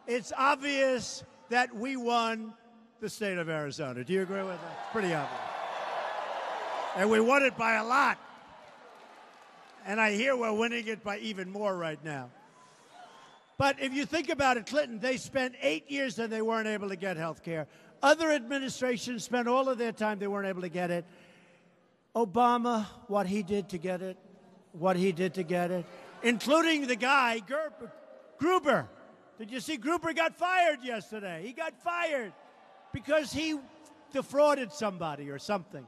it's obvious that we won the state of Arizona. Do you agree with that? It's pretty obvious. And we won it by a lot. And I hear we're winning it by even more right now. But if you think about it, Clinton, they spent 8 years and they weren't able to get health care. Other administrations spent all of their time, they weren't able to get it. Obama, what he did to get it, including the guy, Gruber. Did you see Gruber got fired yesterday? He got fired because he defrauded somebody or something.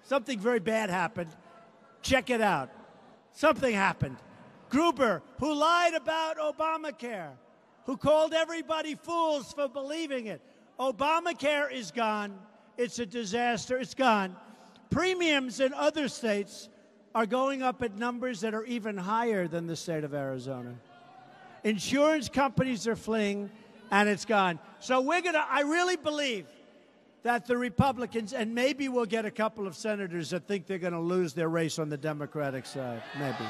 Something very bad happened. Check it out. Something happened. Gruber, who lied about Obamacare, who called everybody fools for believing it. Obamacare is gone. It's a disaster. It's gone. Premiums in other states are going up at numbers that are even higher than the state of Arizona. Insurance companies are fleeing, and it's gone. So I really believe that the Republicans, and maybe we'll get a couple of senators that think they're going to lose their race on the Democratic side, maybe.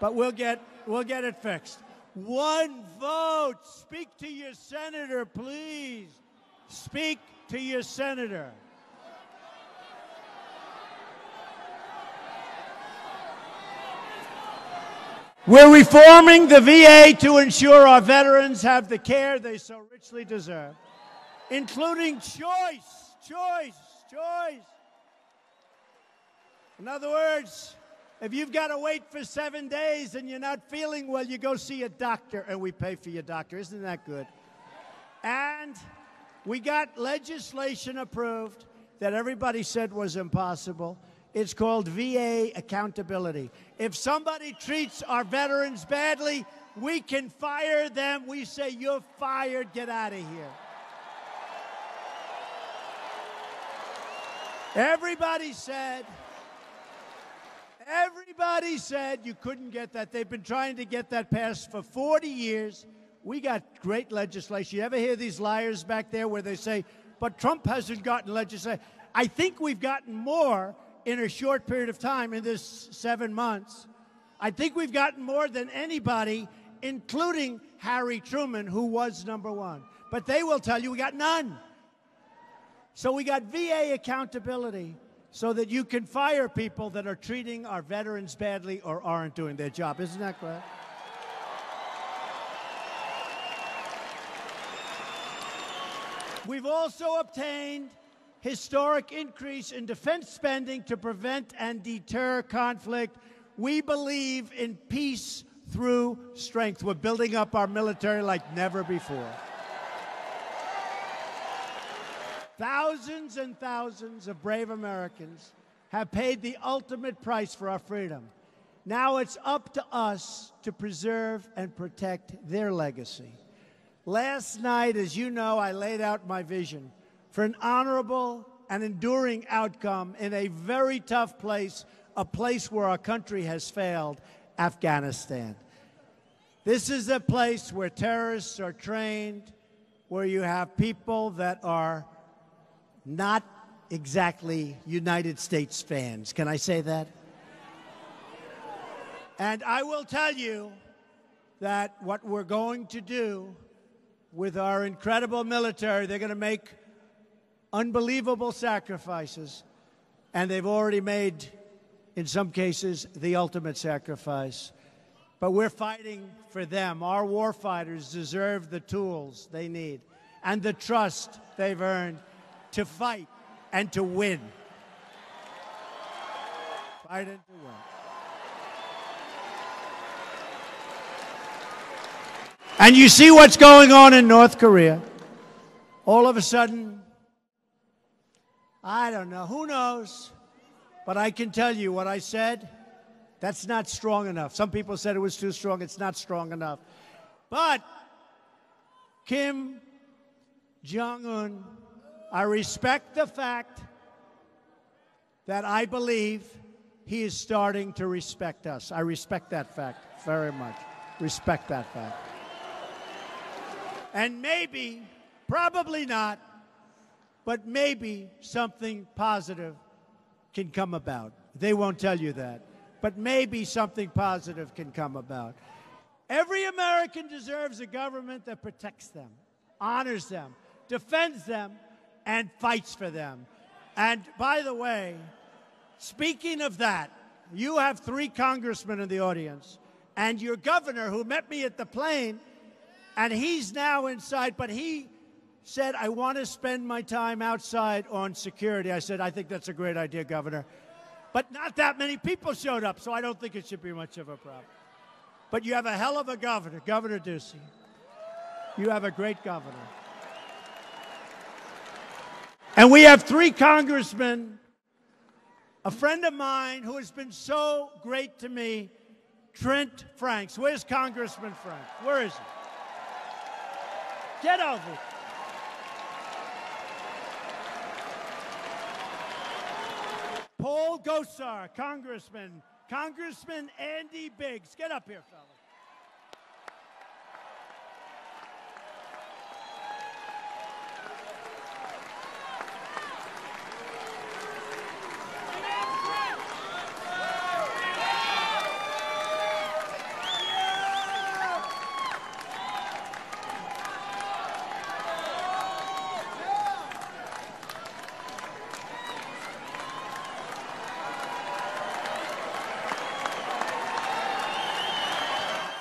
But we'll get it fixed. One vote. Speak to your senator, please. Speak to your senator. We're reforming the VA to ensure our veterans have the care they so richly deserve, including choice. In other words, if you've got to wait for 7 days and you're not feeling well, you go see a doctor, and we pay for your doctor. Isn't that good? And we got legislation approved that everybody said was impossible. It's called VA accountability. If somebody treats our veterans badly, we can fire them. We say, you're fired, get out of here. Everybody said you couldn't get that. They've been trying to get that passed for 40 years. We got great legislation. You ever hear these liars back there where they say, but Trump hasn't gotten legislation? I think we've gotten more in a short period of time, in this 7 months. I think we've gotten more than anybody, including Harry Truman, who was #1. But they will tell you we got none. So we got VA accountability so that you can fire people that are treating our veterans badly or aren't doing their job. Isn't that correct? We've also obtained historic increase in defense spending to prevent and deter conflict. We believe in peace through strength. We're building up our military like never before. Thousands and thousands of brave Americans have paid the ultimate price for our freedom. Now it's up to us to preserve and protect their legacy. Last night, as you know, I laid out my vision for an honorable and enduring outcome in a very tough place, a place where our country has failed, Afghanistan. This is a place where terrorists are trained, where you have people that are not exactly United States fans. Can I say that? And I will tell you that what we're going to do with our incredible military, they're going to make unbelievable sacrifices, and they've already made, in some cases, the ultimate sacrifice. But we're fighting for them. Our war fighters deserve the tools they need and the trust they've earned to fight and to win. Fight and to win. And you see what's going on in North Korea. All of a sudden, I don't know, who knows? But I can tell you what I said, that's not strong enough. Some people said it was too strong. It's not strong enough. But Kim Jong-un, I respect the fact that I believe he is starting to respect us. I respect that fact very much. Respect that fact. And maybe, probably not, but maybe something positive can come about. They won't tell you that, but maybe something positive can come about. Every American deserves a government that protects them, honors them, defends them, and fights for them. And by the way, speaking of that, you have 3 congressmen in the audience, and your governor, who met me at the plane, and he's now inside, but he said, I want to spend my time outside on security. I said, I think that's a great idea, Governor. But not that many people showed up, so I don't think it should be much of a problem. But you have a hell of a governor, Governor Ducey. You have a great governor. And we have 3 congressmen, a friend of mine who has been so great to me, Trent Franks. Where's Congressman Franks? Where is he? Get over it. Paul Gosar, Congressman. Congressman Andy Biggs. Get up here, fellas.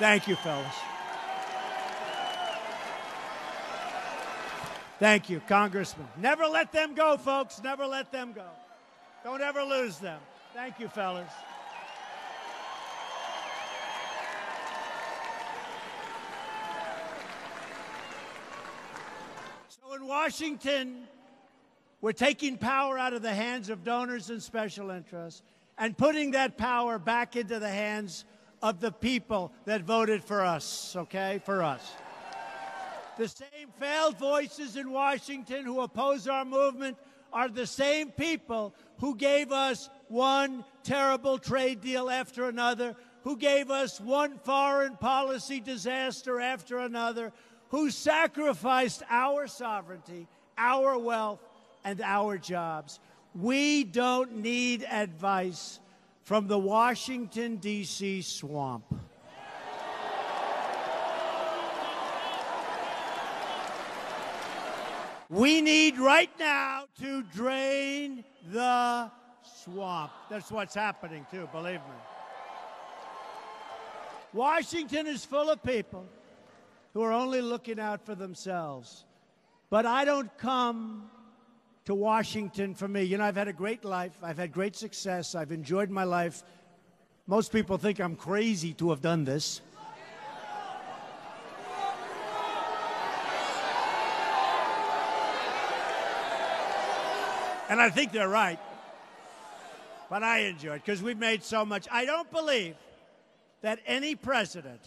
Thank you, fellas. Thank you, Congressman. Never let them go, folks. Never let them go. Don't ever lose them. Thank you, fellas. So in Washington, we're taking power out of the hands of donors and special interests and putting that power back into the hands of the people that voted for us, okay? For us. The same failed voices in Washington who oppose our movement are the same people who gave us one terrible trade deal after another, who gave us one foreign policy disaster after another, who sacrificed our sovereignty, our wealth, and our jobs. We don't need advice from the Washington, D.C. swamp. We need right now to drain the swamp. That's what's happening, too, believe me. Washington is full of people who are only looking out for themselves. But I don't come to Washington for me. You know, I've had a great life. I've had great success. I've enjoyed my life. Most people think I'm crazy to have done this. And I think they're right. But I enjoy it because we've made so much. I don't believe that any president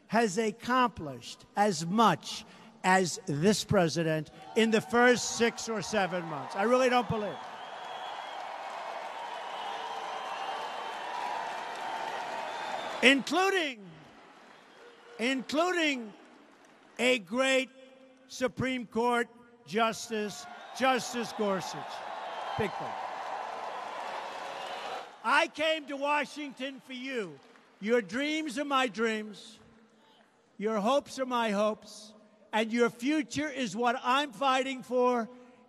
has accomplished as much as this president in the first 6 or 7 months. I really don't believe. Including a great Supreme Court Justice Gorsuch. Big thing. I came to Washington for you. Your dreams are my dreams. Your hopes are my hopes. And your future is what I'm fighting for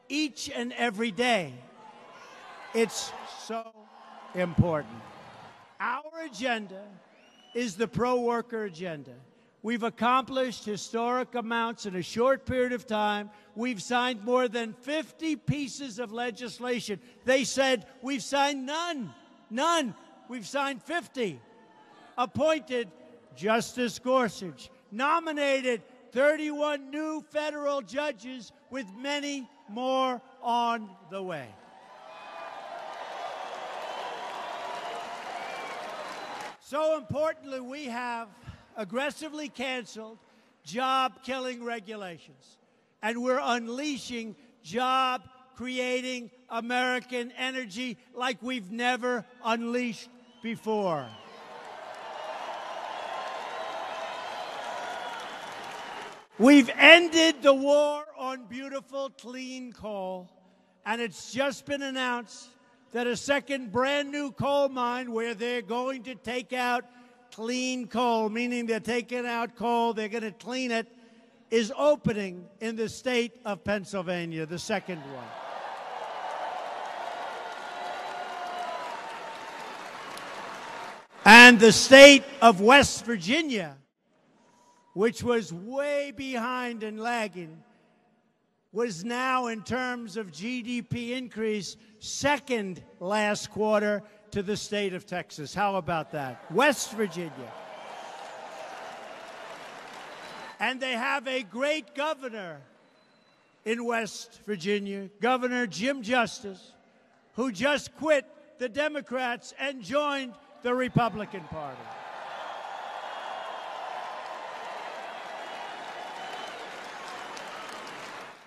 each and every day. It's so important. Our agenda is the pro-worker agenda. We've accomplished historic amounts in a short period of time. We've signed more than 50 pieces of legislation. They said we've signed none. We've signed 50. Appointed Justice Gorsuch. Nominated 31 new federal judges with many more on the way. So importantly, we have aggressively canceled job-killing regulations, and we're unleashing job-creating American energy like we've never unleashed before. We've ended the war on beautiful, clean coal, and it's just been announced that a second brand-new coal mine where they're going to take out clean coal, meaning they're taking out coal, they're going to clean it, is opening in the state of Pennsylvania, the second one. And the state of West Virginia, which was way behind and lagging, was now, in terms of GDP increase, second last quarter to the state of Texas. How about that? West Virginia. And they have a great governor in West Virginia, Governor Jim Justice, who just quit the Democrats and joined the Republican Party.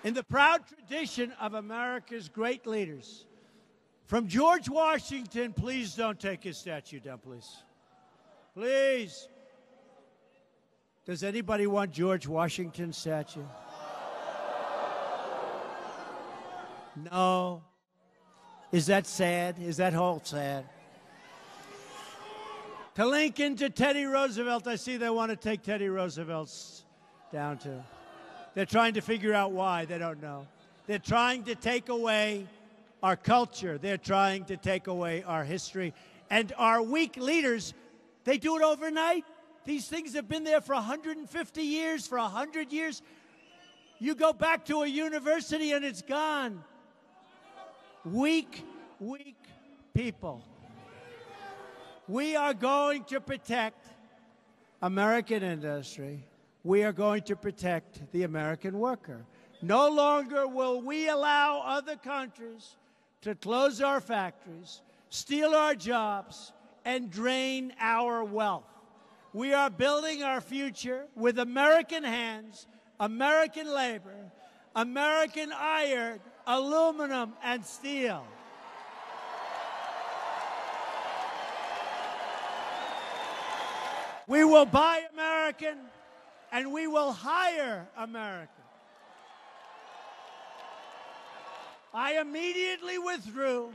In the proud tradition of America's great leaders, from George Washington, please don't take his statue down, please. Please. Does anybody want George Washington's statue? No. Is that sad? Is that whole sad? To Lincoln, to Teddy Roosevelt, I see they want to take Teddy Roosevelt's down too. They're trying to figure out why. They don't know. They're trying to take away our culture. They're trying to take away our history. And our weak leaders They do it overnight. These things have been there for 150 years, for 100 years. You go back to a university and it's gone. Weak, weak people. We are going to protect American industry. We are going to protect the American worker. No longer will we allow other countries to close our factories, steal our jobs, and drain our wealth. We are building our future with American hands, American labor, American iron, aluminum, and steel. We will buy American, and we will hire American. I immediately withdrew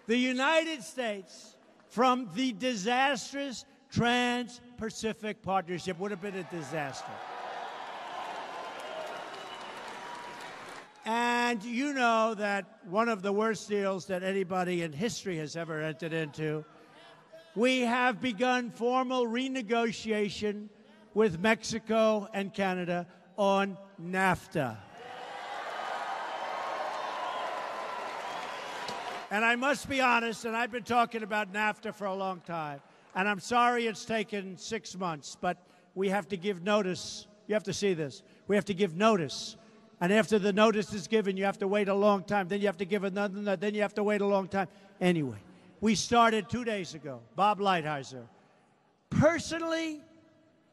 the United States from the disastrous Trans-Pacific Partnership. Would have been a disaster. And you know that one of the worst deals that anybody in history has ever entered into, we have begun formal renegotiation with Mexico and Canada on NAFTA. And I must be honest, and I've been talking about NAFTA for a long time, and I'm sorry it's taken 6 months, but we have to give notice. You have to see this. We have to give notice. And after the notice is given, you have to wait a long time. Then you have to give another, then you have to wait a long time. Anyway, we started 2 days ago. Bob Lighthizer. Personally,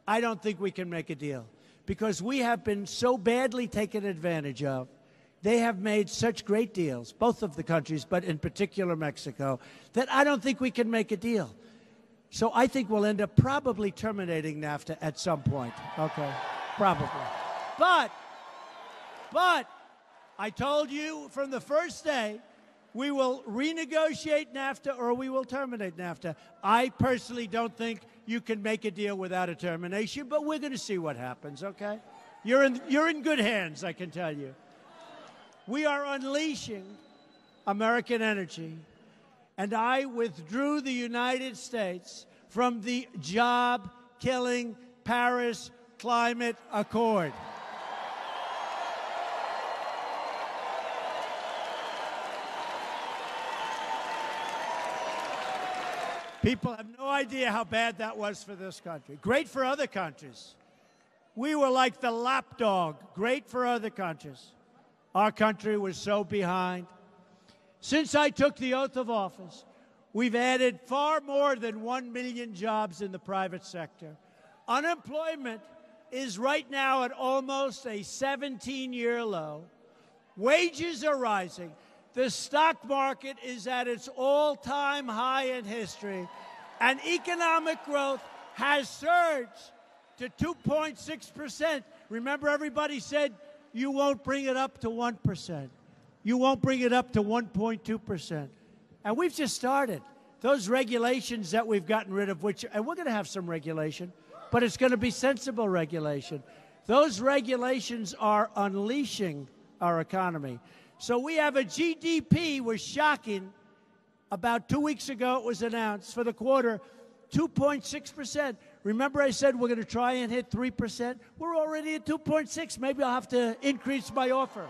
I don't think we can make a deal because we have been so badly taken advantage of. They have made such great deals, both of the countries, but in particular Mexico, that I don't think we can make a deal. So I think we'll end up probably terminating NAFTA at some point. Okay, probably. But I told you from the first day, we will renegotiate NAFTA or we will terminate NAFTA. I personally don't think you can make a deal without a termination, but we're going to see what happens, okay? You're in good hands, I can tell you. We are unleashing American energy, and I withdrew the United States from the job-killing Paris Climate Accord. People have no idea how bad that was for this country. Great for other countries. We were like the lapdog. Great for other countries. Our country was so behind. Since I took the oath of office, we've added far more than 1 million jobs in the private sector. Unemployment is right now at almost a 17-year low. Wages are rising. The stock market is at its all-time high in history, and economic growth has surged to 2.6%. Remember, everybody said you won't bring it up to 1%. You won't bring it up to 1.2%. And we've just started. Those regulations that we've gotten rid of, and we're going to have some regulation, but it's going to be sensible regulation. Those regulations are unleashing our economy. So we have a GDP, was shocking. About 2 weeks ago, it was announced for the quarter, 2.6%. Remember I said we're going to try and hit 3%? We're already at 2.6. Maybe I'll have to increase my offer.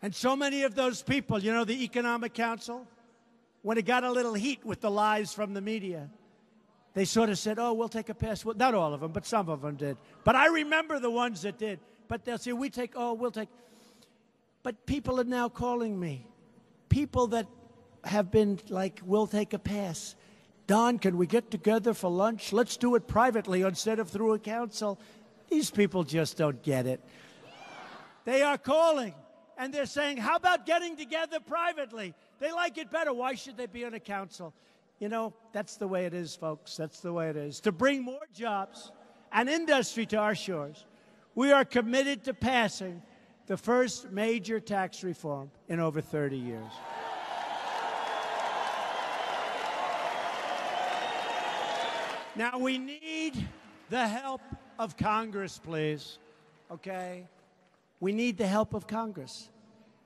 And so many of those people, you know, the Economic Council, when it got a little heat with the lies from the media, they sort of said, oh, we'll take a pass. Well, not all of them, but some of them did. But I remember the ones that did. But they'll say, we'll take. But people are now calling me. People that have been like, we'll take a pass. Don, can we get together for lunch? Let's do it privately instead of through a council. These people just don't get it. They are calling, and they're saying, how about getting together privately? They like it better. Why should they be on a council? You know, that's the way it is, folks. That's the way it is. To bring more jobs and industry to our shores, we are committed to passing the first major tax reform in over 30 years. Now, we need the help of Congress, please, okay? We need the help of Congress.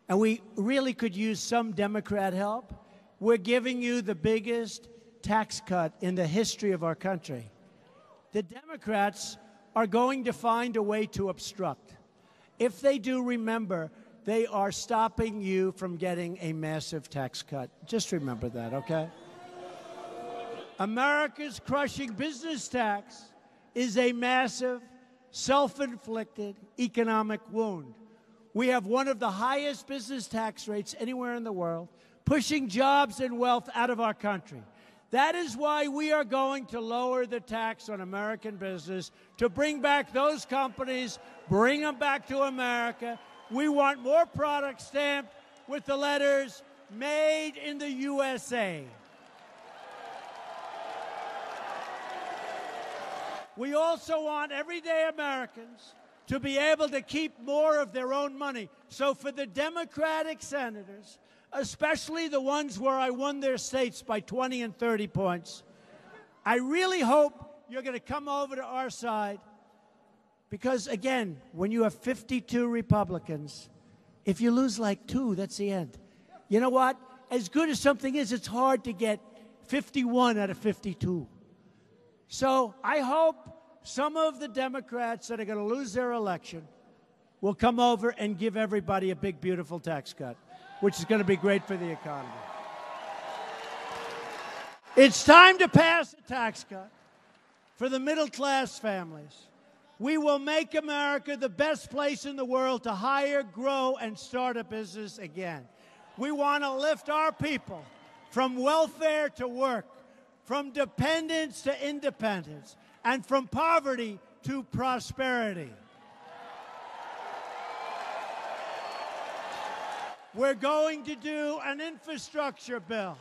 and we really could use some Democrat help, we're giving you the biggest tax cut in the history of our country. The Democrats are going to find a way to obstruct. If they do, remember, they are stopping you from getting a massive tax cut. Just remember that, okay? America's crushing business tax is a massive, self-inflicted economic wound. We have one of the highest business tax rates anywhere in the world, pushing jobs and wealth out of our country. That is why we are going to lower the tax on American business to bring back those companies, bring them back to America. We want more products stamped with the letters Made in the USA. We also want everyday Americans to be able to keep more of their own money. So for the Democratic senators, especially the ones where I won their states by 20 and 30 points, I really hope you're going to come over to our side because, again, when you have 52 Republicans, if you lose like 2, that's the end. You know what? As good as something is, it's hard to get 51 out of 52. So I hope some of the Democrats that are going to lose their election will come over and give everybody a big, beautiful tax cut, which is going to be great for the economy. It's time to pass a tax cut for the middle-class families. We will make America the best place in the world to hire, grow, and start a business again. We want to lift our people from welfare to work, from dependence to independence, and from poverty to prosperity. We're going to do an infrastructure bill.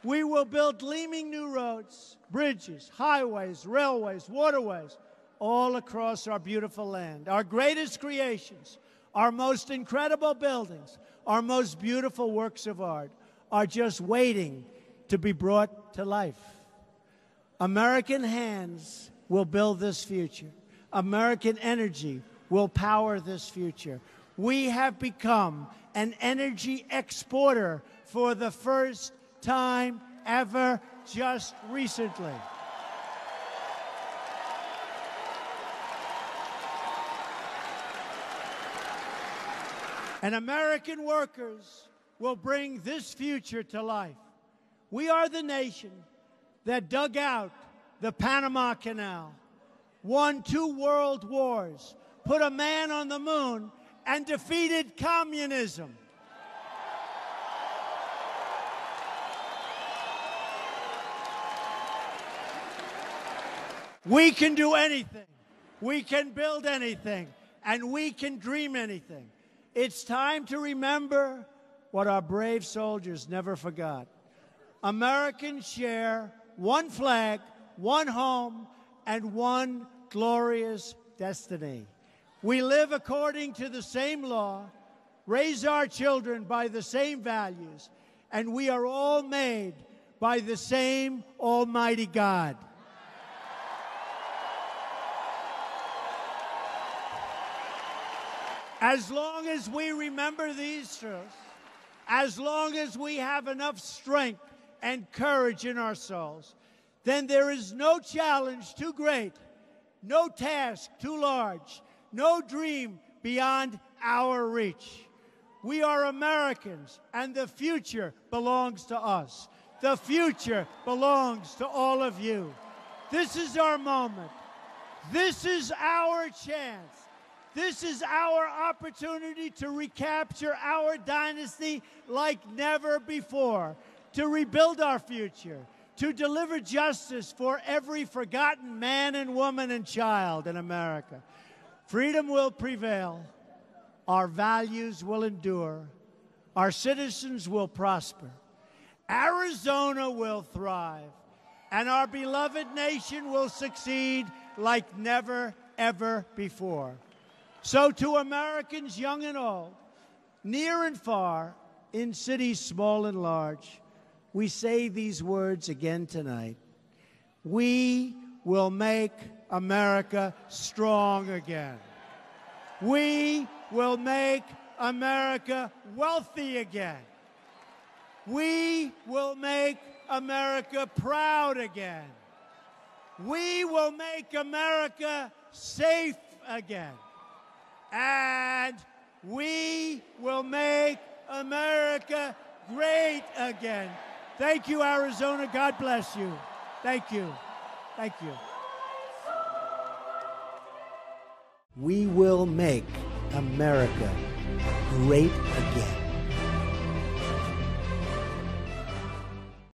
We will build gleaming new roads, bridges, highways, railways, waterways, all across our beautiful land. Our greatest creations, our most incredible buildings, our most beautiful works of art are just waiting to be brought to life. American hands will build this future. American energy will power this future. We have become an energy exporter for the first time ever just recently. And American workers will bring this future to life. We are the nation that dug out the Panama Canal, won 2 world wars, put a man on the moon, and defeated communism. We can do anything. We can build anything. And we can dream anything. It's time to remember what our brave soldiers never forgot. Americans share one flag, one home, and one glorious destiny. We live according to the same law, raise our children by the same values, and we are all made by the same Almighty God. As long as we remember these truths, as long as we have enough strength and courage in our souls, then there is no challenge too great, no task too large, no dream beyond our reach. We are Americans, and the future belongs to us. The future belongs to all of you. This is our moment. This is our chance. This is our opportunity to recapture our dynasty like never before, to rebuild our future, to deliver justice for every forgotten man and woman and child in America. Freedom will prevail. Our values will endure. Our citizens will prosper. Arizona will thrive. And our beloved nation will succeed like never, ever before. So to Americans young and old, near and far, in cities small and large, we say these words again tonight. We will make America strong again. We will make America wealthy again. We will make America proud again. We will make America safe again. And we will make America great again. Thank you, Arizona. God bless you. Thank you. Thank you. We will make America great again.